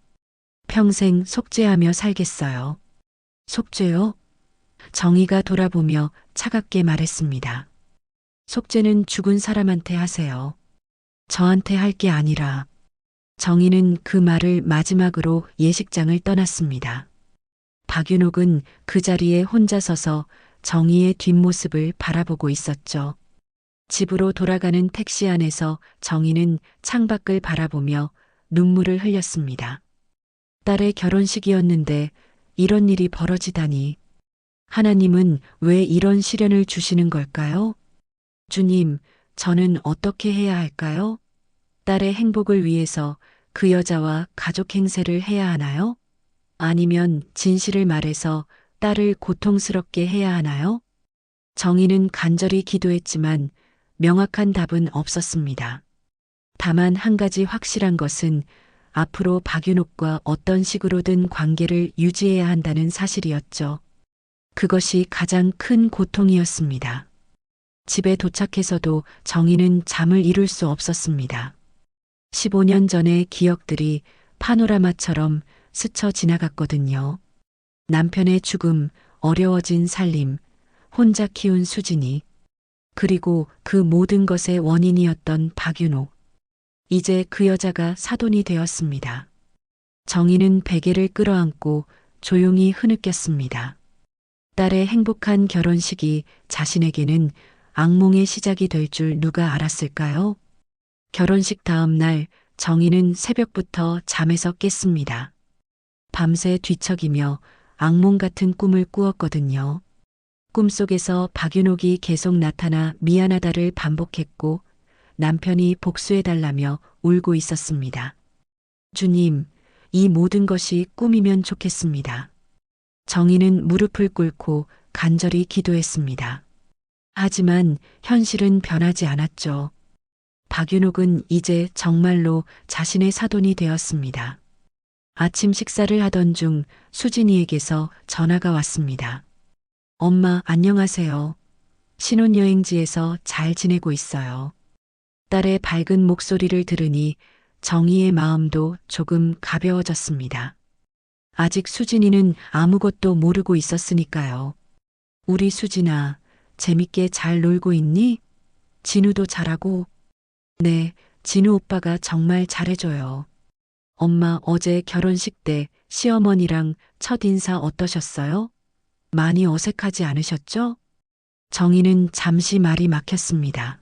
평생 속죄하며 살겠어요. 속죄요? 정희가 돌아보며 차갑게 말했습니다. 속죄는 죽은 사람한테 하세요. 저한테 할 게 아니라. 정희는 그 말을 마지막으로 예식장을 떠났습니다. 박윤옥은 그 자리에 혼자 서서 정희의 뒷모습을 바라보고 있었죠. 집으로 돌아가는 택시 안에서 정희는 창밖을 바라보며 눈물을 흘렸습니다. 딸의 결혼식이었는데 이런 일이 벌어지다니. 하나님은 왜 이런 시련을 주시는 걸까요? 주님, 저는 어떻게 해야 할까요? 딸의 행복을 위해서 그 여자와 가족 행세를 해야 하나요? 아니면 진실을 말해서 딸을 고통스럽게 해야 하나요? 정희는 간절히 기도했지만 명확한 답은 없었습니다. 다만 한 가지 확실한 것은 앞으로 박윤옥과 어떤 식으로든 관계를 유지해야 한다는 사실이었죠. 그것이 가장 큰 고통이었습니다. 집에 도착해서도 정희는 잠을 이룰 수 없었습니다. 15년 전의 기억들이 파노라마처럼 스쳐 지나갔거든요. 남편의 죽음, 어려워진 살림, 혼자 키운 수진이, 그리고 그 모든 것의 원인이었던 박윤옥. 이제 그 여자가 사돈이 되었습니다. 정희는 베개를 끌어안고 조용히 흐느꼈습니다. 딸의 행복한 결혼식이 자신에게는 악몽의 시작이 될 줄 누가 알았을까요? 결혼식 다음 날 정희는 새벽부터 잠에서 깼습니다. 밤새 뒤척이며 악몽 같은 꿈을 꾸었거든요. 꿈속에서 박윤옥이 계속 나타나 미안하다를 반복했고 남편이 복수해달라며 울고 있었습니다. 주님, 이 모든 것이 꿈이면 좋겠습니다. 정희는 무릎을 꿇고 간절히 기도했습니다. 하지만 현실은 변하지 않았죠. 박윤옥은 이제 정말로 자신의 사돈이 되었습니다. 아침 식사를 하던 중 수진이에게서 전화가 왔습니다. 엄마, 안녕하세요. 신혼여행지에서 잘 지내고 있어요. 딸의 밝은 목소리를 들으니 정희의 마음도 조금 가벼워졌습니다. 아직 수진이는 아무것도 모르고 있었으니까요. 우리 수진아, 재밌게 잘 놀고 있니? 진우도 잘하고. 네, 진우 오빠가 정말 잘해줘요. 엄마, 어제 결혼식 때 시어머니랑 첫 인사 어떠셨어요? 많이 어색하지 않으셨죠? 정희는 잠시 말이 막혔습니다.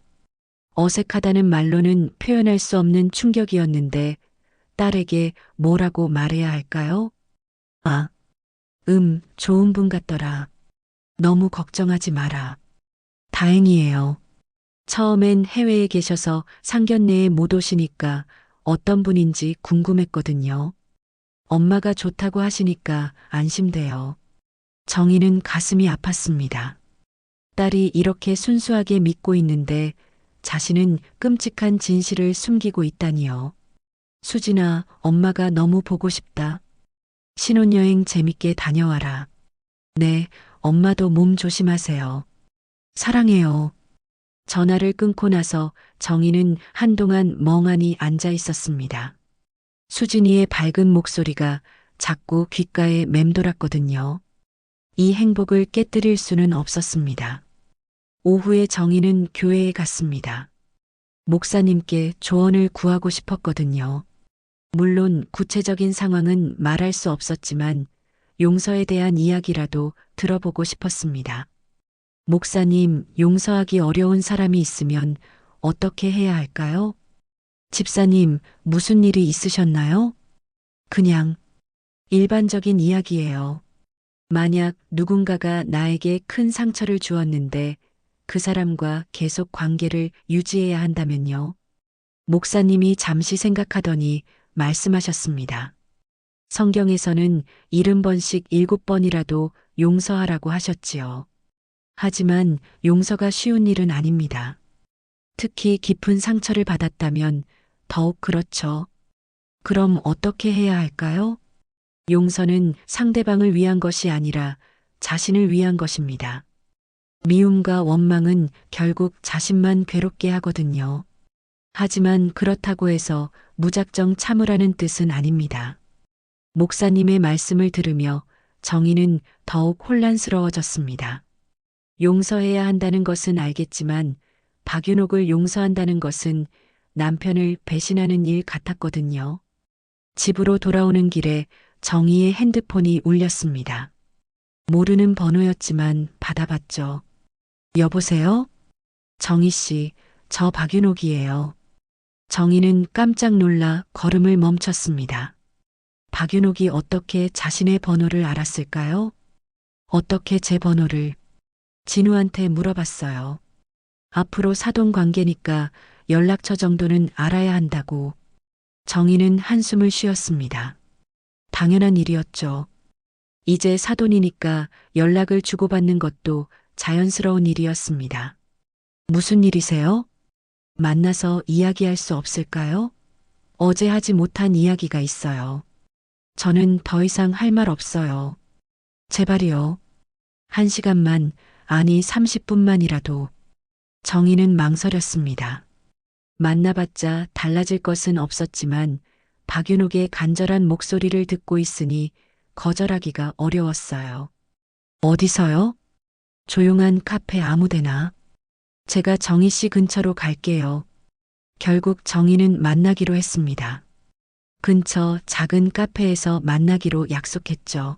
어색하다는 말로는 표현할 수 없는 충격이었는데 딸에게 뭐라고 말해야 할까요? 아, 좋은 분 같더라. 너무 걱정하지 마라. 다행이에요. 처음엔 해외에 계셔서 상견례에 못 오시니까 어떤 분인지 궁금했거든요. 엄마가 좋다고 하시니까 안심돼요. 정희는 가슴이 아팠습니다. 딸이 이렇게 순수하게 믿고 있는데 자신은 끔찍한 진실을 숨기고 있다니요. 수진아, 엄마가 너무 보고 싶다. 신혼여행 재밌게 다녀와라. 네, 엄마도 몸 조심하세요. 사랑해요. 전화를 끊고 나서 정희는 한동안 멍하니 앉아 있었습니다. 수진이의 밝은 목소리가 자꾸 귓가에 맴돌았거든요. 이 행복을 깨뜨릴 수는 없었습니다. 오후에 정희는 교회에 갔습니다. 목사님께 조언을 구하고 싶었거든요. 물론 구체적인 상황은 말할 수 없었지만 용서에 대한 이야기라도 들어보고 싶었습니다. 목사님, 용서하기 어려운 사람이 있으면 어떻게 해야 할까요? 집사님, 무슨 일이 있으셨나요? 그냥 일반적인 이야기예요. 만약 누군가가 나에게 큰 상처를 주었는데 그 사람과 계속 관계를 유지해야 한다면요. 목사님이 잠시 생각하더니 말씀하셨습니다. 성경에서는 70번씩 7번이라도 용서하라고 하셨지요. 하지만 용서가 쉬운 일은 아닙니다. 특히 깊은 상처를 받았다면 더욱 그렇죠. 그럼 어떻게 해야 할까요? 용서는 상대방을 위한 것이 아니라 자신을 위한 것입니다. 미움과 원망은 결국 자신만 괴롭게 하거든요. 하지만 그렇다고 해서 무작정 참으라는 뜻은 아닙니다. 목사님의 말씀을 들으며 정희는 더욱 혼란스러워졌습니다. 용서해야 한다는 것은 알겠지만 박윤옥을 용서한다는 것은 남편을 배신하는 일 같았거든요. 집으로 돌아오는 길에 정희의 핸드폰이 울렸습니다. 모르는 번호였지만 받아봤죠. 여보세요? 정희 씨, 저 박윤옥이에요. 정희는 깜짝 놀라 걸음을 멈췄습니다. 박윤옥이 어떻게 자신의 번호를 알았을까요? 어떻게 제 번호를? 진우한테 물어봤어요. 앞으로 사돈 관계니까 연락처 정도는 알아야 한다고. 정희는 한숨을 쉬었습니다. 당연한 일이었죠. 이제 사돈이니까 연락을 주고받는 것도 자연스러운 일이었습니다. 무슨 일이세요? 만나서 이야기할 수 없을까요? 어제 하지 못한 이야기가 있어요. 저는 더 이상 할 말 없어요. 제발이요. 1시간만, 아니 30분만이라도. 정희는 망설였습니다. 만나봤자 달라질 것은 없었지만 박윤옥의 간절한 목소리를 듣고 있으니 거절하기가 어려웠어요. 어디서요? 조용한 카페 아무데나. 제가 정희 씨 근처로 갈게요. 결국 정희는 만나기로 했습니다. 근처 작은 카페에서 만나기로 약속했죠.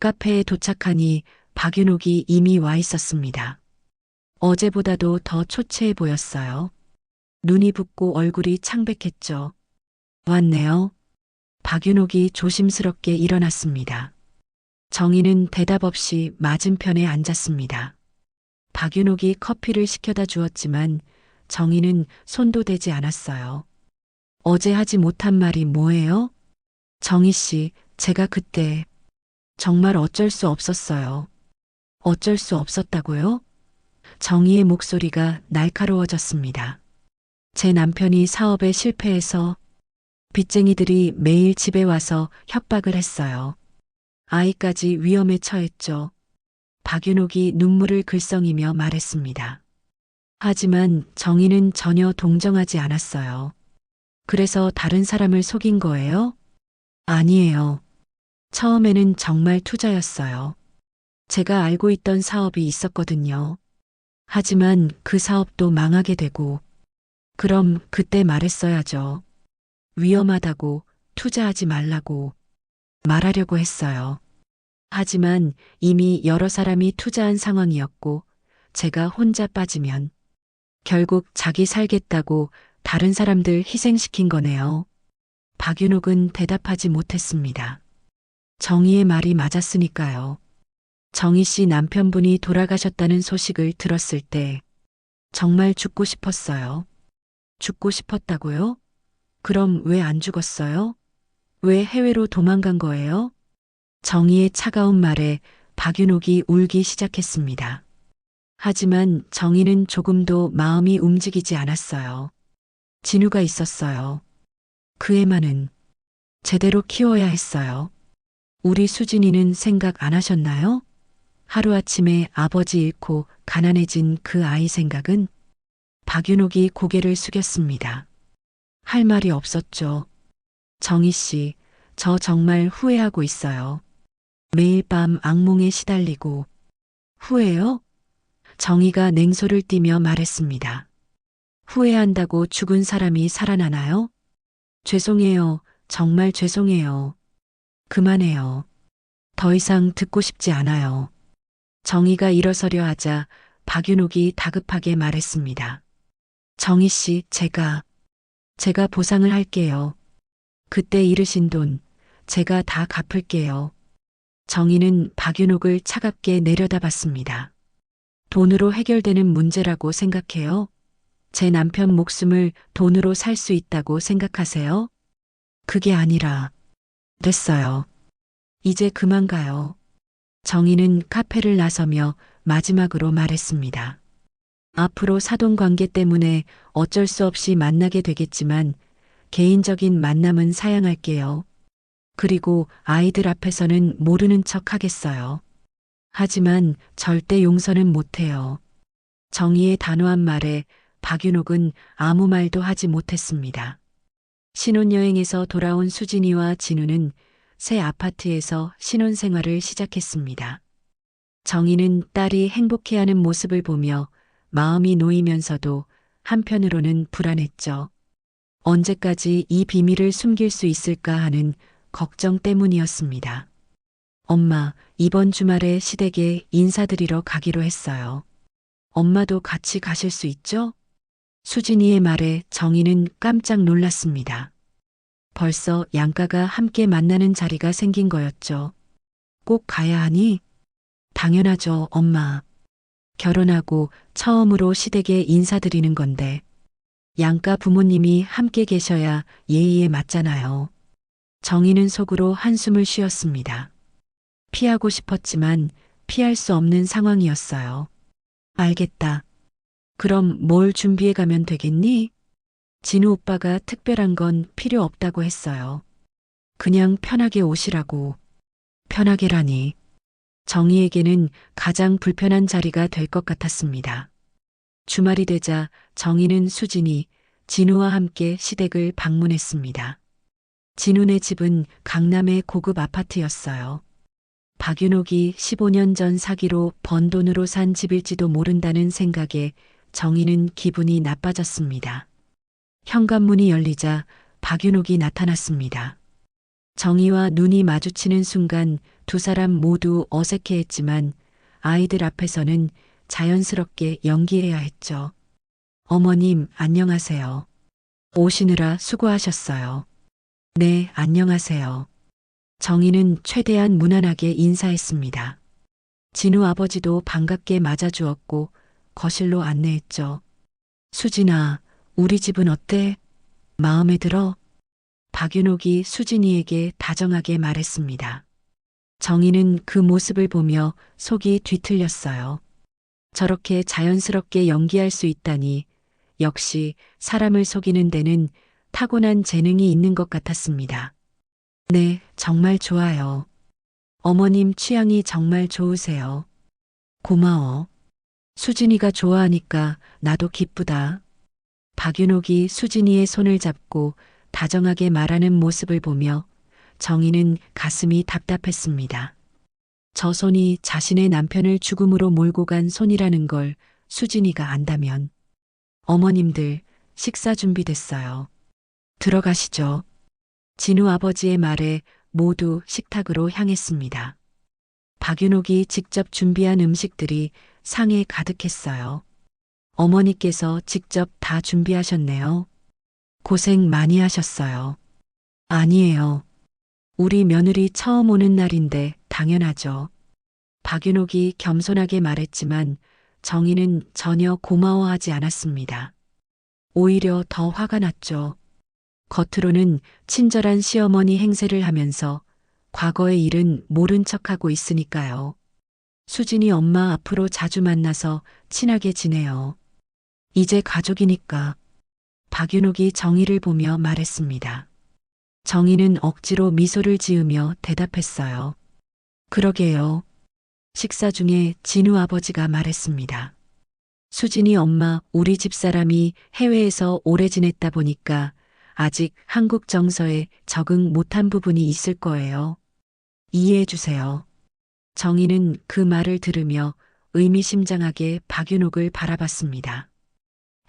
카페에 도착하니 박윤옥이 이미 와 있었습니다. 어제보다도 더 초췌해 보였어요. 눈이 붓고 얼굴이 창백했죠. 왔네요. 박윤옥이 조심스럽게 일어났습니다. 정희는 대답 없이 맞은편에 앉았습니다. 박윤옥이 커피를 시켜다 주었지만 정희는 손도 대지 않았어요. 어제 하지 못한 말이 뭐예요? 정희 씨, 제가 그때 정말 어쩔 수 없었어요. 어쩔 수 없었다고요? 정희의 목소리가 날카로워졌습니다. 제 남편이 사업에 실패해서 빚쟁이들이 매일 집에 와서 협박을 했어요. 아이까지 위험에 처했죠. 박윤옥이 눈물을 글썽이며 말했습니다. 하지만 정희는 전혀 동정하지 않았어요. 그래서 다른 사람을 속인 거예요? 아니에요. 처음에는 정말 투자였어요. 제가 알고 있던 사업이 있었거든요. 하지만 그 사업도 망하게 되고, 그럼 그때 말했어야죠. 위험하다고, 투자하지 말라고 말하려고 했어요. 하지만 이미 여러 사람이 투자한 상황이었고, 제가 혼자 빠지면 결국 자기 살겠다고 다른 사람들 희생시킨 거네요. 박윤옥은 대답하지 못했습니다. 정희의 말이 맞았으니까요. 정희 씨 남편분이 돌아가셨다는 소식을 들었을 때 정말 죽고 싶었어요. 죽고 싶었다고요? 그럼 왜 안 죽었어요? 왜 해외로 도망간 거예요? 정희의 차가운 말에 박윤옥이 울기 시작했습니다. 하지만 정희는 조금도 마음이 움직이지 않았어요. 진우가 있었어요. 그 애만은 제대로 키워야 했어요. 우리 수진이는 생각 안 하셨나요? 하루아침에 아버지 잃고 가난해진 그 아이 생각은? 박윤옥이 고개를 숙였습니다. 할 말이 없었죠. 정희 씨, 저 정말 후회하고 있어요. 매일 밤 악몽에 시달리고. 후회요? 정희가 냉소를 띠며 말했습니다. 후회한다고 죽은 사람이 살아나나요? 죄송해요. 정말 죄송해요. 그만해요. 더 이상 듣고 싶지 않아요. 정희가 일어서려 하자 박윤옥이 다급하게 말했습니다. 정희 씨, 제가 보상을 할게요. 그때 잃으신 돈, 제가 다 갚을게요. 정희는 박윤옥을 차갑게 내려다봤습니다. 돈으로 해결되는 문제라고 생각해요? 제 남편 목숨을 돈으로 살 수 있다고 생각하세요? 그게 아니라, 됐어요. 이제 그만 가요. 정희는 카페를 나서며 마지막으로 말했습니다. 앞으로 사돈 관계 때문에 어쩔 수 없이 만나게 되겠지만 개인적인 만남은 사양할게요. 그리고 아이들 앞에서는 모르는 척 하겠어요. 하지만 절대 용서는 못해요. 정희의 단호한 말에 박윤옥은 아무 말도 하지 못했습니다. 신혼여행에서 돌아온 수진이와 진우는 새 아파트에서 신혼생활을 시작했습니다. 정희는 딸이 행복해하는 모습을 보며 마음이 놓이면서도 한편으로는 불안했죠. 언제까지 이 비밀을 숨길 수 있을까 하는 걱정 때문이었습니다. 엄마, 이번 주말에 시댁에 인사드리러 가기로 했어요. 엄마도 같이 가실 수 있죠? 수진이의 말에 정희는 깜짝 놀랐습니다. 벌써 양가가 함께 만나는 자리가 생긴 거였죠. 꼭 가야 하니? 당연하죠, 엄마. 결혼하고 처음으로 시댁에 인사드리는 건데, 양가 부모님이 함께 계셔야 예의에 맞잖아요. 정희는 속으로 한숨을 쉬었습니다. 피하고 싶었지만 피할 수 없는 상황이었어요. 알겠다. 그럼 뭘 준비해 가면 되겠니? 진우 오빠가 특별한 건 필요 없다고 했어요. 그냥 편하게 오시라고. 편하게라니. 정희에게는 가장 불편한 자리가 될 것 같았습니다. 주말이 되자 정희는 수진이, 진우와 함께 시댁을 방문했습니다. 진우네 집은 강남의 고급 아파트였어요. 박윤옥이 15년 전 사기로 번 돈으로 산 집일지도 모른다는 생각에 정희는 기분이 나빠졌습니다. 현관문이 열리자 박윤옥이 나타났습니다. 정희와 눈이 마주치는 순간 두 사람 모두 어색해했지만 아이들 앞에서는 자연스럽게 연기해야 했죠. 어머님, 안녕하세요. 오시느라 수고하셨어요. 네, 안녕하세요. 정희는 최대한 무난하게 인사했습니다. 진우 아버지도 반갑게 맞아주었고 거실로 안내했죠. 수진아, 우리 집은 어때? 마음에 들어? 박윤옥이 수진이에게 다정하게 말했습니다. 정희는 그 모습을 보며 속이 뒤틀렸어요. 저렇게 자연스럽게 연기할 수 있다니 역시 사람을 속이는 데는 타고난 재능이 있는 것 같았습니다. 네, 정말 좋아요. 어머님 취향이 정말 좋으세요. 고마워. 수진이가 좋아하니까 나도 기쁘다. 박윤옥이 수진이의 손을 잡고 다정하게 말하는 모습을 보며 정희는 가슴이 답답했습니다. 저 손이 자신의 남편을 죽음으로 몰고 간 손이라는 걸 수진이가 안다면. 어머님들, 식사 준비됐어요. 들어가시죠. 진우 아버지의 말에 모두 식탁으로 향했습니다. 박윤옥이 직접 준비한 음식들이 상에 가득했어요. 어머니께서 직접 다 준비하셨네요. 고생 많이 하셨어요. 아니에요. 우리 며느리 처음 오는 날인데 당연하죠. 박윤옥이 겸손하게 말했지만 정희는 전혀 고마워하지 않았습니다. 오히려 더 화가 났죠. 겉으로는 친절한 시어머니 행세를 하면서 과거의 일은 모른 척하고 있으니까요. 수진이 엄마 앞으로 자주 만나서 친하게 지내요. 이제 가족이니까. 박윤옥이 정희를 보며 말했습니다. 정희는 억지로 미소를 지으며 대답했어요. 그러게요. 식사 중에 진우 아버지가 말했습니다. 수진이 엄마, 우리 집사람이 해외에서 오래 지냈다 보니까 아직 한국 정서에 적응 못한 부분이 있을 거예요. 이해해 주세요. 정희는 그 말을 들으며 의미심장하게 박윤옥을 바라봤습니다.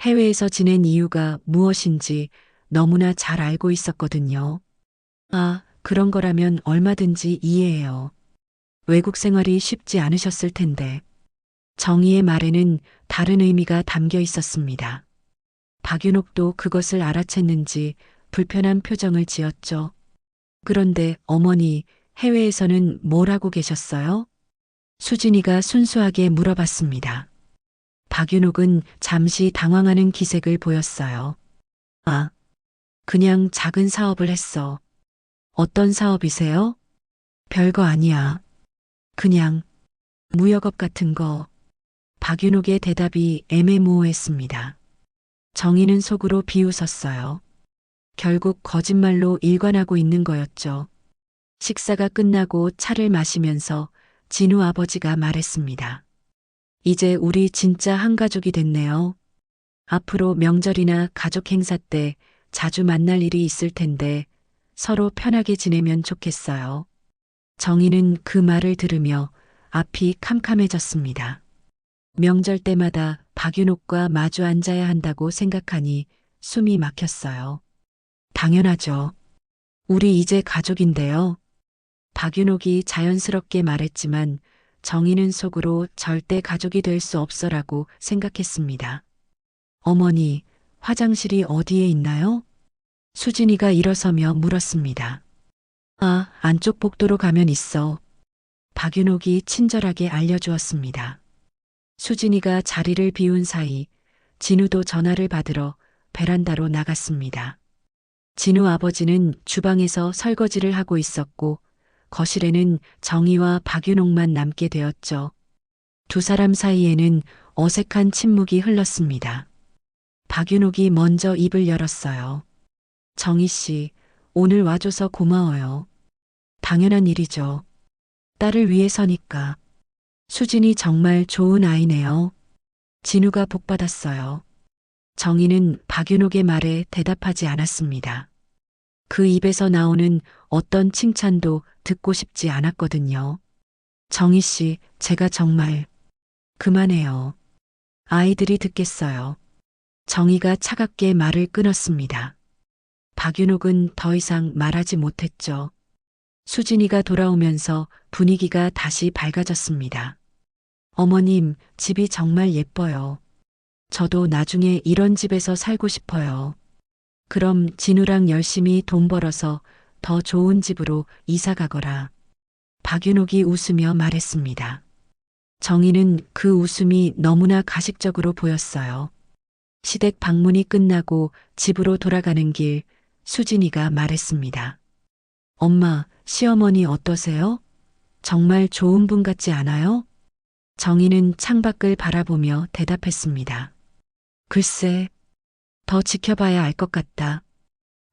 해외에서 지낸 이유가 무엇인지 너무나 잘 알고 있었거든요. 아, 그런 거라면 얼마든지 이해해요. 외국 생활이 쉽지 않으셨을 텐데. 정희의 말에는 다른 의미가 담겨 있었습니다. 박윤옥도 그것을 알아챘는지 불편한 표정을 지었죠. 그런데 어머니, 해외에서는 뭘 하고 계셨어요? 수진이가 순수하게 물어봤습니다. 박윤옥은 잠시 당황하는 기색을 보였어요. 아, 그냥 작은 사업을 했어. 어떤 사업이세요? 별거 아니야. 그냥 무역업 같은 거. 박윤옥의 대답이 애매모호했습니다. 정희는 속으로 비웃었어요. 결국 거짓말로 일관하고 있는 거였죠. 식사가 끝나고 차를 마시면서 진우 아버지가 말했습니다. 이제 우리 진짜 한 가족이 됐네요. 앞으로 명절이나 가족 행사 때 자주 만날 일이 있을 텐데 서로 편하게 지내면 좋겠어요. 정희는 그 말을 들으며 앞이 캄캄해졌습니다. 명절 때마다 박윤옥과 마주 앉아야 한다고 생각하니 숨이 막혔어요. 당연하죠. 우리 이제 가족인데요. 박윤옥이 자연스럽게 말했지만 정희는 속으로 절대 가족이 될 수 없어라고 생각했습니다. 어머니, 화장실이 어디에 있나요? 수진이가 일어서며 물었습니다. 아, 안쪽 복도로 가면 있어. 박윤옥이 친절하게 알려주었습니다. 수진이가 자리를 비운 사이 진우도 전화를 받으러 베란다로 나갔습니다. 진우 아버지는 주방에서 설거지를 하고 있었고 거실에는 정희와 박윤옥만 남게 되었죠. 두 사람 사이에는 어색한 침묵이 흘렀습니다. 박윤옥이 먼저 입을 열었어요. 정희 씨, 오늘 와줘서 고마워요. 당연한 일이죠. 딸을 위해서니까. 수진이 정말 좋은 아이네요. 진우가 복받았어요. 정희는 박윤옥의 말에 대답하지 않았습니다. 그 입에서 나오는 어떤 칭찬도 듣고 싶지 않았거든요. 정희 씨, 제가 정말 그만해요. 아이들이 듣겠어요. 정희가 차갑게 말을 끊었습니다. 박윤옥은 더 이상 말하지 못했죠. 수진이가 돌아오면서 분위기가 다시 밝아졌습니다. 어머님, 집이 정말 예뻐요. 저도 나중에 이런 집에서 살고 싶어요. 그럼 진우랑 열심히 돈 벌어서 더 좋은 집으로 이사 가거라. 박윤옥이 웃으며 말했습니다. 정희는 그 웃음이 너무나 가식적으로 보였어요. 시댁 방문이 끝나고 집으로 돌아가는 길 수진이가 말했습니다. 엄마, 시어머니 어떠세요? 정말 좋은 분 같지 않아요? 정희는 창밖을 바라보며 대답했습니다. 글쎄, 더 지켜봐야 알 것 같다.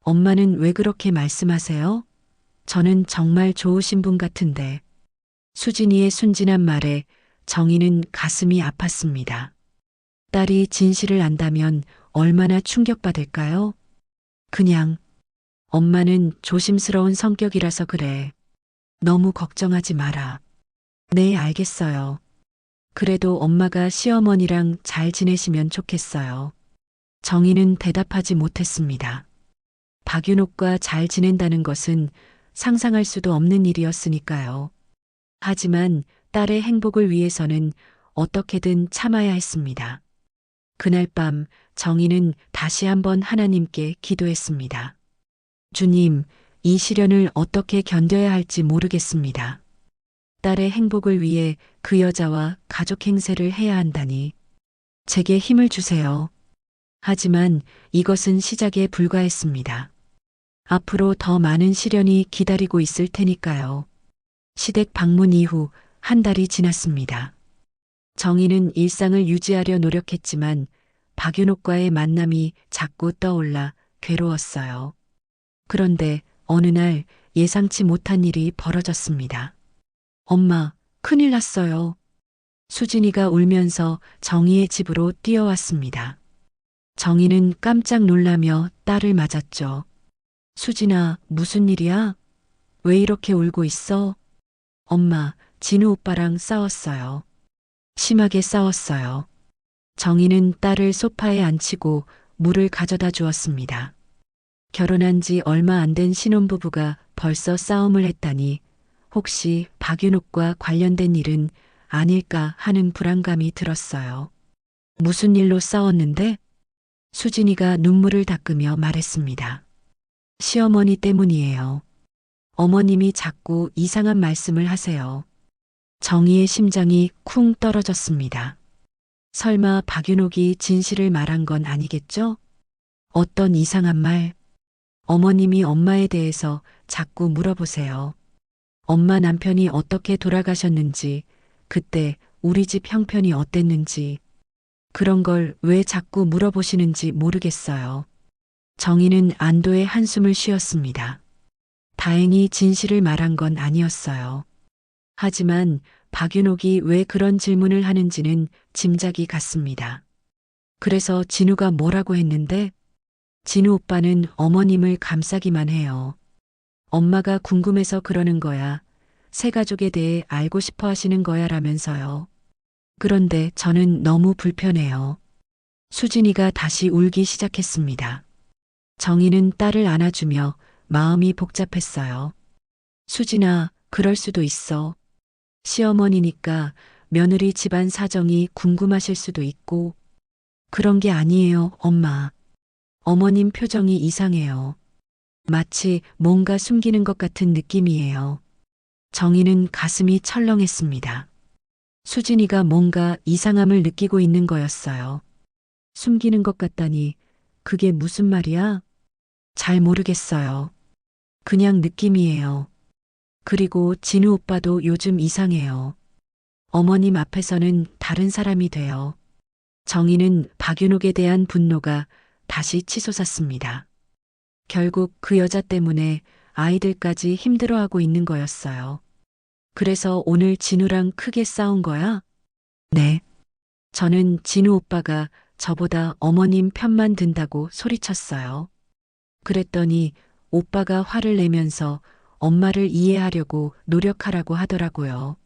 엄마는 왜 그렇게 말씀하세요? 저는 정말 좋으신 분 같은데. 수진이의 순진한 말에 정희는 가슴이 아팠습니다. 딸이 진실을 안다면 얼마나 충격받을까요? 그냥 엄마는 조심스러운 성격이라서 그래. 너무 걱정하지 마라. 네, 알겠어요. 그래도 엄마가 시어머니랑 잘 지내시면 좋겠어요. 정희는 대답하지 못했습니다. 박윤옥과 잘 지낸다는 것은 상상할 수도 없는 일이었으니까요. 하지만 딸의 행복을 위해서는 어떻게든 참아야 했습니다. 그날 밤 정희는 다시 한번 하나님께 기도했습니다. 주님, 이 시련을 어떻게 견뎌야 할지 모르겠습니다. 딸의 행복을 위해 그 여자와 가족 행세를 해야 한다니. 제게 힘을 주세요. 하지만 이것은 시작에 불과했습니다. 앞으로 더 많은 시련이 기다리고 있을 테니까요. 시댁 방문 이후 한 달이 지났습니다. 정희는 일상을 유지하려 노력했지만 박윤옥과의 만남이 자꾸 떠올라 괴로웠어요. 그런데 어느 날 예상치 못한 일이 벌어졌습니다. 엄마, 큰일 났어요. 수진이가 울면서 정희의 집으로 뛰어왔습니다. 정희는 깜짝 놀라며 딸을 맞았죠. 수진아, 무슨 일이야? 왜 이렇게 울고 있어? 엄마, 진우 오빠랑 싸웠어요. 심하게 싸웠어요. 정희는 딸을 소파에 앉히고 물을 가져다 주었습니다. 결혼한 지 얼마 안 된 신혼부부가 벌써 싸움을 했다니 혹시 박윤옥과 관련된 일은 아닐까 하는 불안감이 들었어요. 무슨 일로 싸웠는데? 수진이가 눈물을 닦으며 말했습니다. 시어머니 때문이에요. 어머님이 자꾸 이상한 말씀을 하세요. 정희의 심장이 쿵 떨어졌습니다. 설마 박윤옥이 진실을 말한 건 아니겠죠? 어떤 이상한 말? 어머님이 엄마에 대해서 자꾸 물어보세요. 엄마 남편이 어떻게 돌아가셨는지, 그때 우리 집 형편이 어땠는지, 그런 걸 왜 자꾸 물어보시는지 모르겠어요. 정희는 안도의 한숨을 쉬었습니다. 다행히 진실을 말한 건 아니었어요. 하지만 박윤옥이 왜 그런 질문을 하는지는 짐작이 갔습니다. 그래서 진우가 뭐라고 했는데? 진우 오빠는 어머님을 감싸기만 해요. 엄마가 궁금해서 그러는 거야. 새 가족에 대해 알고 싶어 하시는 거야 라면서요. 그런데 저는 너무 불편해요. 수진이가 다시 울기 시작했습니다. 정희는 딸을 안아주며 마음이 복잡했어요. 수진아, 그럴 수도 있어. 시어머니니까 며느리 집안 사정이 궁금하실 수도 있고. 그런 게 아니에요, 엄마. 어머님 표정이 이상해요. 마치 뭔가 숨기는 것 같은 느낌이에요. 정희는 가슴이 철렁했습니다. 수진이가 뭔가 이상함을 느끼고 있는 거였어요. 숨기는 것 같다니, 그게 무슨 말이야? 잘 모르겠어요. 그냥 느낌이에요. 그리고 진우 오빠도 요즘 이상해요. 어머님 앞에서는 다른 사람이 돼요. 정희는 박윤옥에 대한 분노가 다시 치솟았습니다. 결국 그 여자 때문에 아이들까지 힘들어하고 있는 거였어요. 그래서 오늘 진우랑 크게 싸운 거야? 네. 저는 진우 오빠가 저보다 어머님 편만 든다고 소리쳤어요. 그랬더니 오빠가 화를 내면서 엄마를 이해하려고 노력하라고 하더라고요.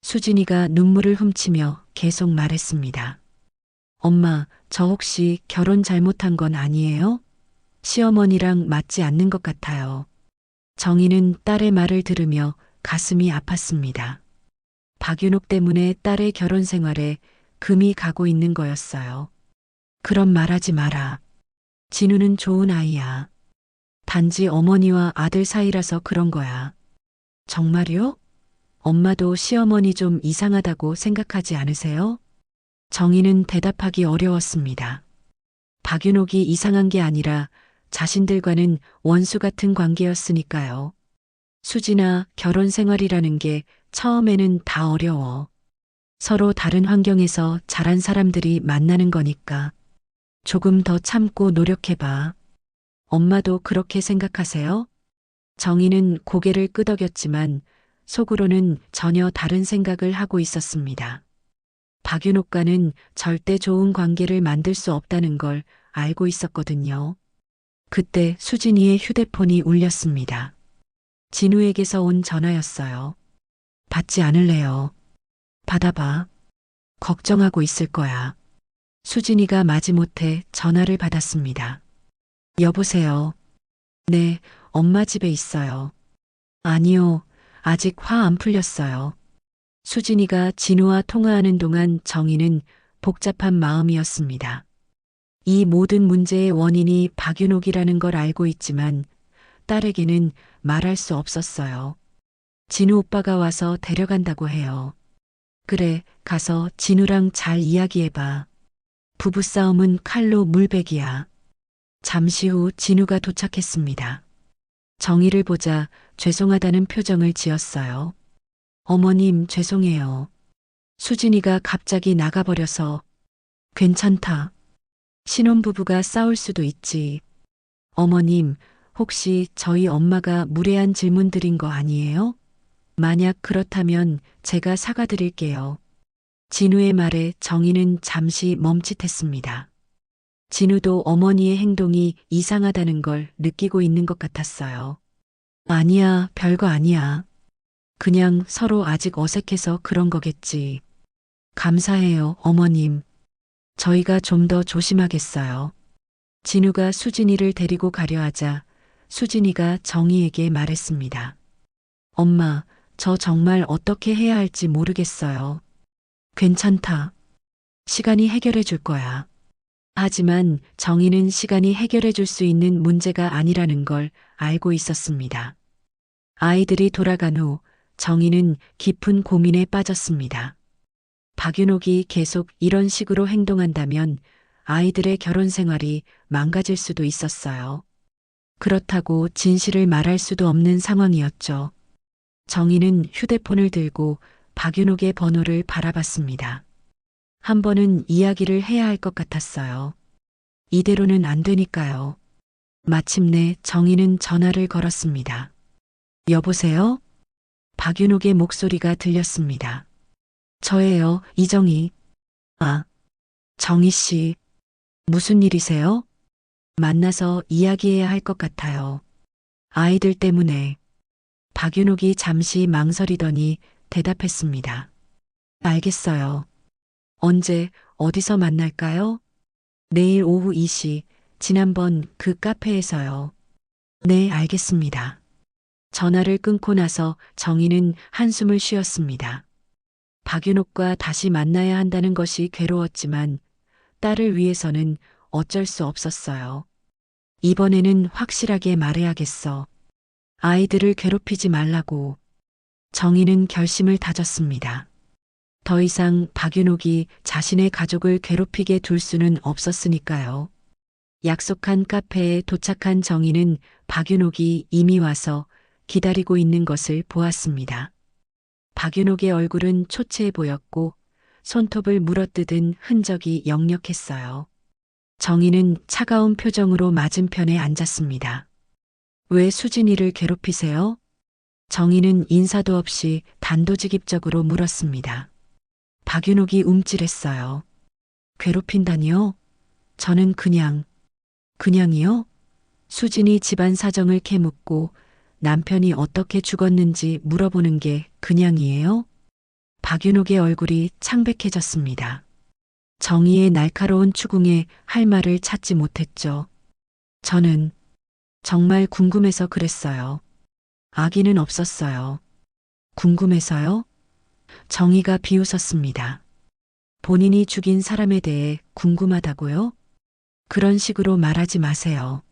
수진이가 눈물을 훔치며 계속 말했습니다. 엄마, 저 혹시 결혼 잘못한 건 아니에요? 시어머니랑 맞지 않는 것 같아요. 정희는 딸의 말을 들으며 가슴이 아팠습니다. 박윤옥 때문에 딸의 결혼 생활에 금이 가고 있는 거였어요. 그런 말하지 마라. 진우는 좋은 아이야. 단지 어머니와 아들 사이라서 그런 거야. 정말요? 엄마도 시어머니 좀 이상하다고 생각하지 않으세요? 정희는 대답하기 어려웠습니다. 박윤옥이 이상한 게 아니라 자신들과는 원수 같은 관계였으니까요. 수지나 결혼 생활이라는 게 처음에는 다 어려워. 서로 다른 환경에서 자란 사람들이 만나는 거니까 조금 더 참고 노력해봐. 엄마도 그렇게 생각하세요? 정희는 고개를 끄덕였지만 속으로는 전혀 다른 생각을 하고 있었습니다. 박윤옥과는 절대 좋은 관계를 만들 수 없다는 걸 알고 있었거든요. 그때 수진이의 휴대폰이 울렸습니다. 진우에게서 온 전화였어요. 받지 않을래요. 받아봐. 걱정하고 있을 거야. 수진이가 마지못해 전화를 받았습니다. 여보세요. 네, 엄마 집에 있어요. 아니요, 아직 화 안 풀렸어요. 수진이가 진우와 통화하는 동안 정희는 복잡한 마음이었습니다. 이 모든 문제의 원인이 박윤옥이라는 걸 알고 있지만 딸에게는 말할 수 없었어요. 진우 오빠가 와서 데려간다고 해요. 그래, 가서 진우랑 잘 이야기해봐. 부부싸움은 칼로 물베기야. 잠시 후 진우가 도착했습니다. 정희를 보자 죄송하다는 표정을 지었어요. 어머님, 죄송해요. 수진이가 갑자기 나가버려서. 괜찮다. 신혼부부가 싸울 수도 있지. 어머님, 혹시 저희 엄마가 무례한 질문 드린 거 아니에요? 만약 그렇다면 제가 사과드릴게요. 진우의 말에 정희는 잠시 멈칫했습니다. 진우도 어머니의 행동이 이상하다는 걸 느끼고 있는 것 같았어요. 아니야, 별거 아니야. 그냥 서로 아직 어색해서 그런 거겠지. 감사해요, 어머님. 저희가 좀 더 조심하겠어요. 진우가 수진이를 데리고 가려 하자 수진이가 정희에게 말했습니다. 엄마, 저 정말 어떻게 해야 할지 모르겠어요. 괜찮다. 시간이 해결해 줄 거야. 하지만 정희는 시간이 해결해 줄 수 있는 문제가 아니라는 걸 알고 있었습니다. 아이들이 돌아간 후 정희는 깊은 고민에 빠졌습니다. 박윤옥이 계속 이런 식으로 행동한다면 아이들의 결혼 생활이 망가질 수도 있었어요. 그렇다고 진실을 말할 수도 없는 상황이었죠. 정희는 휴대폰을 들고 박윤옥의 번호를 바라봤습니다. 한 번은 이야기를 해야 할 것 같았어요. 이대로는 안 되니까요. 마침내 정희는 전화를 걸었습니다. 여보세요? 박윤옥의 목소리가 들렸습니다. 저예요, 이정희. 아, 정희 씨. 무슨 일이세요? 만나서 이야기해야 할 것 같아요. 아이들 때문에. 박윤옥이 잠시 망설이더니 대답했습니다. 알겠어요. 언제, 어디서 만날까요? 내일 오후 2시, 지난번 그 카페에서요. 네, 알겠습니다. 전화를 끊고 나서 정희는 한숨을 쉬었습니다. 박윤옥과 다시 만나야 한다는 것이 괴로웠지만 딸을 위해서는 어쩔 수 없었어요. 이번에는 확실하게 말해야겠어. 아이들을 괴롭히지 말라고. 정희는 결심을 다졌습니다. 더 이상 박윤옥이 자신의 가족을 괴롭히게 둘 수는 없었으니까요. 약속한 카페에 도착한 정희는 박윤옥이 이미 와서 기다리고 있는 것을 보았습니다. 박윤옥의 얼굴은 초췌해 보였고 손톱을 물어뜯은 흔적이 역력했어요. 정희는 차가운 표정으로 맞은편에 앉았습니다. 왜 수진이를 괴롭히세요? 정희는 인사도 없이 단도직입적으로 물었습니다. 박윤옥이 움찔했어요. 괴롭힌다니요? 저는 그냥이요? 수진이 집안 사정을 캐묻고 남편이 어떻게 죽었는지 물어보는 게 그냥이에요? 박윤옥의 얼굴이 창백해졌습니다. 정희의 날카로운 추궁에 할 말을 찾지 못했죠. 저는 정말 궁금해서 그랬어요. 아기는 없었어요. 궁금해서요? 정희가 비웃었습니다. 본인이 죽인 사람에 대해 궁금하다고요? 그런 식으로 말하지 마세요.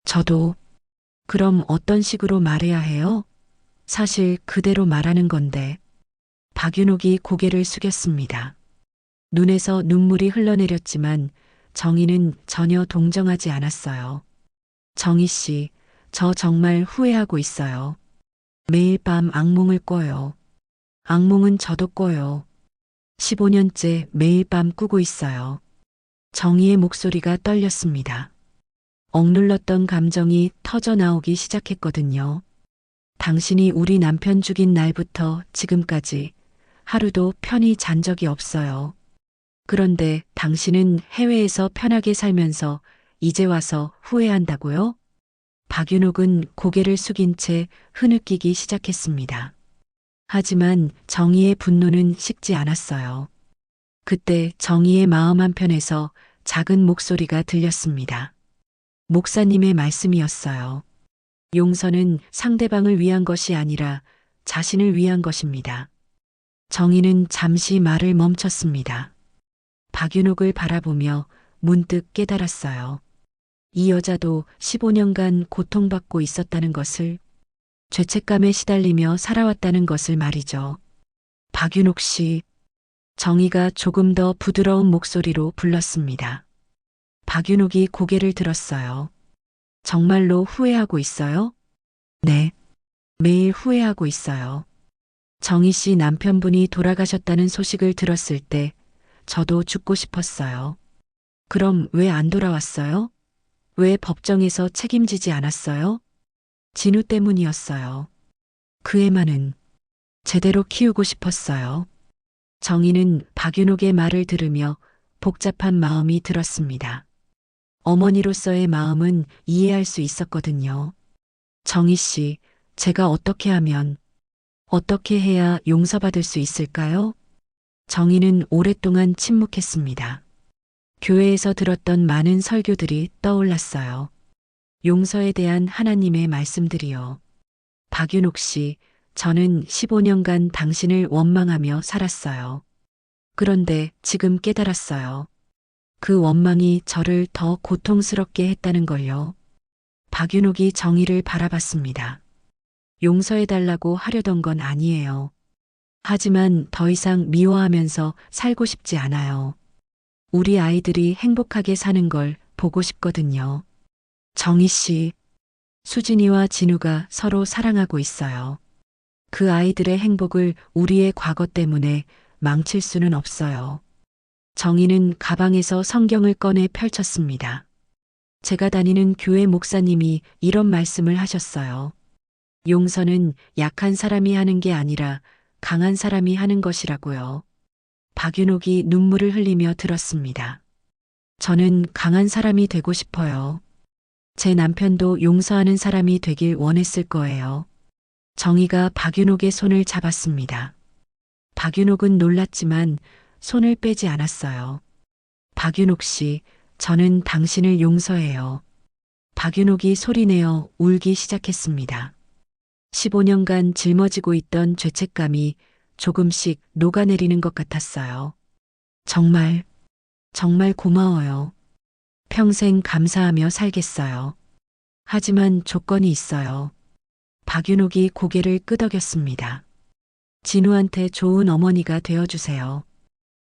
저도. 그럼 어떤 식으로 말해야 해요? 사실 그대로 말하는 건데. 박윤옥이 고개를 숙였습니다. 눈에서 눈물이 흘러내렸지만 정희는 전혀 동정하지 않았어요. 정희 씨, 저 정말 후회하고 있어요. 매일 밤 악몽을 꿔요. 악몽은 저도 꿔요. 15년째 매일 밤 꾸고 있어요. 정희의 목소리가 떨렸습니다. 억눌렀던 감정이 터져 나오기 시작했거든요. 당신이 우리 남편 죽인 날부터 지금까지 하루도 편히 잔 적이 없어요. 그런데 당신은 해외에서 편하게 살면서 이제 와서 후회한다고요? 박윤옥은 고개를 숙인 채 흐느끼기 시작했습니다. 하지만 정희의 분노는 식지 않았어요. 그때 정희의 마음 한편에서 작은 목소리가 들렸습니다. 목사님의 말씀이었어요. 용서는 상대방을 위한 것이 아니라 자신을 위한 것입니다. 정희는 잠시 말을 멈췄습니다. 박윤옥을 바라보며 문득 깨달았어요. 이 여자도 15년간 고통받고 있었다는 것을, 죄책감에 시달리며 살아왔다는 것을 말이죠. 박윤옥 씨, 정희가 조금 더 부드러운 목소리로 불렀습니다. 박윤옥이 고개를 들었어요. 정말로 후회하고 있어요? 네, 매일 후회하고 있어요. 정희 씨 남편분이 돌아가셨다는 소식을 들었을 때 저도 죽고 싶었어요. 그럼 왜 안 돌아왔어요? 왜 법정에서 책임지지 않았어요? 진우 때문이었어요. 그 애만은 제대로 키우고 싶었어요. 정희는 박윤옥의 말을 들으며 복잡한 마음이 들었습니다. 어머니로서의 마음은 이해할 수 있었거든요. 정희 씨, 제가 어떻게 하면, 어떻게 해야 용서받을 수 있을까요? 정희는 오랫동안 침묵했습니다. 교회에서 들었던 많은 설교들이 떠올랐어요. 용서에 대한 하나님의 말씀들이요. 박윤옥 씨, 저는 15년간 당신을 원망하며 살았어요. 그런데 지금 깨달았어요. 그 원망이 저를 더 고통스럽게 했다는 걸요. 박윤옥이 정희를 바라봤습니다. 용서해달라고 하려던 건 아니에요. 하지만 더 이상 미워하면서 살고 싶지 않아요. 우리 아이들이 행복하게 사는 걸 보고 싶거든요. 정희 씨, 수진이와 진우가 서로 사랑하고 있어요. 그 아이들의 행복을 우리의 과거 때문에 망칠 수는 없어요. 정희는 가방에서 성경을 꺼내 펼쳤습니다. 제가 다니는 교회 목사님이 이런 말씀을 하셨어요. 용서는 약한 사람이 하는 게 아니라 강한 사람이 하는 것이라고요. 박윤옥이 눈물을 흘리며 들었습니다. 저는 강한 사람이 되고 싶어요. 제 남편도 용서하는 사람이 되길 원했을 거예요. 정희가 박윤옥의 손을 잡았습니다. 박윤옥은 놀랐지만 손을 빼지 않았어요. 박윤옥 씨, 저는 당신을 용서해요. 박윤옥이 소리내어 울기 시작했습니다. 15년간 짊어지고 있던 죄책감이 조금씩 녹아내리는 것 같았어요. 정말, 정말 고마워요. 평생 감사하며 살겠어요. 하지만 조건이 있어요. 박윤옥이 고개를 끄덕였습니다. 진우한테 좋은 어머니가 되어주세요.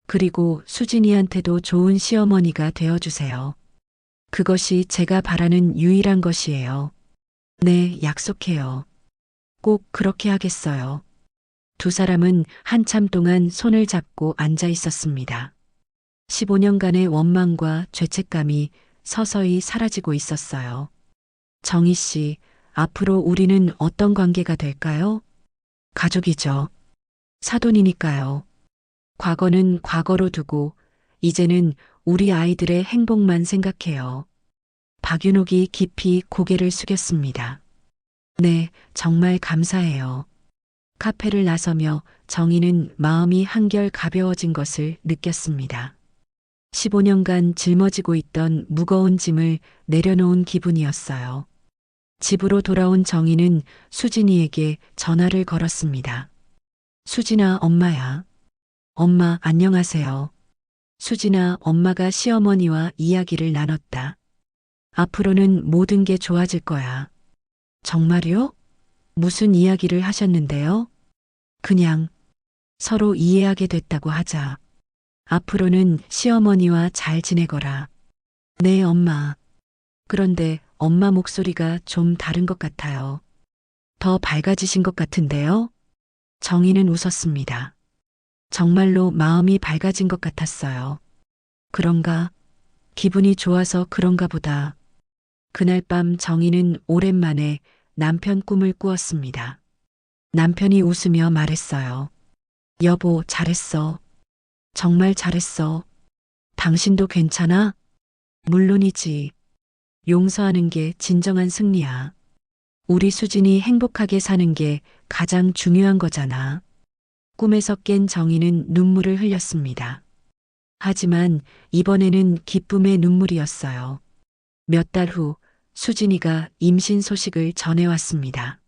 그리고 수진이한테도 좋은 시어머니가 되어주세요. 그것이 제가 바라는 유일한 것이에요. 네, 약속해요. 꼭 그렇게 하겠어요. 두 사람은 한참 동안 손을 잡고 앉아 있었습니다. 15년간의 원망과 죄책감이 서서히 사라지고 있었어요. 정희 씨, 앞으로 우리는 어떤 관계가 될까요? 가족이죠. 사돈이니까요. 과거는 과거로 두고 이제는 우리 아이들의 행복만 생각해요. 박윤옥이 깊이 고개를 숙였습니다. 네, 정말 감사해요. 카페를 나서며 정희는 마음이 한결 가벼워진 것을 느꼈습니다. 15년간 짊어지고 있던 무거운 짐을 내려놓은 기분이었어요. 집으로 돌아온 정희는 수진이에게 전화를 걸었습니다. 수진아, 엄마야. 엄마, 안녕하세요. 수진아, 엄마가 시어머니와 이야기를 나눴다. 앞으로는 모든 게 좋아질 거야. 정말요? 무슨 이야기를 하셨는데요? 그냥 서로 이해하게 됐다고 하자. 앞으로는 시어머니와 잘 지내거라. 네, 엄마. 그런데 엄마 목소리가 좀 다른 것 같아요. 더 밝아지신 것 같은데요? 정희는 웃었습니다. 정말로 마음이 밝아진 것 같았어요. 그런가? 기분이 좋아서 그런가 보다. 그날 밤 정희는 오랜만에 남편 꿈을 꾸었습니다. 남편이 웃으며 말했어요. 여보, 잘했어. 정말 잘했어. 당신도 괜찮아? 물론이지. 용서하는 게 진정한 승리야. 우리 수진이 행복하게 사는 게 가장 중요한 거잖아. 꿈에서 깬 정희는 눈물을 흘렸습니다. 하지만 이번에는 기쁨의 눈물이었어요. 몇 달 후 수진이가 임신 소식을 전해왔습니다.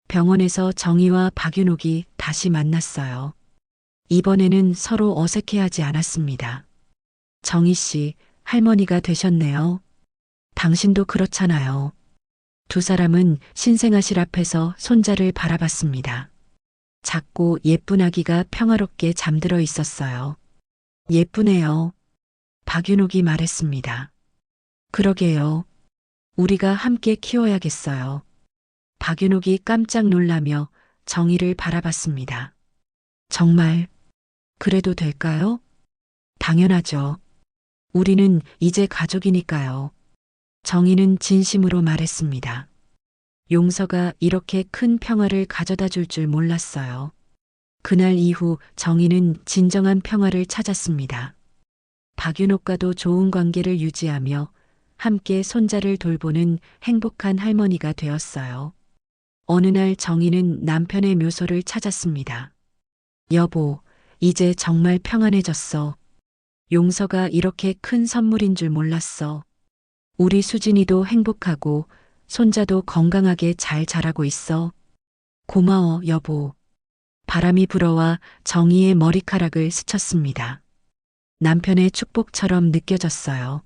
병원에서 정희와 박윤옥이 다시 만났어요. 이번에는 서로 어색해하지 않았습니다. 정희 씨, 할머니가 되셨네요. 당신도 그렇잖아요. 두 사람은 신생아실 앞에서 손자를 바라봤습니다. 작고 예쁜 아기가 평화롭게 잠들어 있었어요. 예쁘네요. 박윤옥이 말했습니다. 그러게요. 우리가 함께 키워야겠어요. 박윤옥이 깜짝 놀라며 정희를 바라봤습니다. 정말, 그래도 될까요? 당연하죠. 우리는 이제 가족이니까요. 정희는 진심으로 말했습니다. 용서가 이렇게 큰 평화를 가져다 줄 줄 몰랐어요. 그날 이후 정희는 진정한 평화를 찾았습니다. 박윤옥과도 좋은 관계를 유지하며 함께 손자를 돌보는 행복한 할머니가 되었어요. 어느 날 정희는 남편의 묘소를 찾았습니다. 여보, 이제 정말 평안해졌어. 용서가 이렇게 큰 선물인 줄 몰랐어. 우리 수진이도 행복하고 손자도 건강하게 잘 자라고 있어. 고마워, 여보. 바람이 불어와 정희의 머리카락을 스쳤습니다. 남편의 축복처럼 느껴졌어요.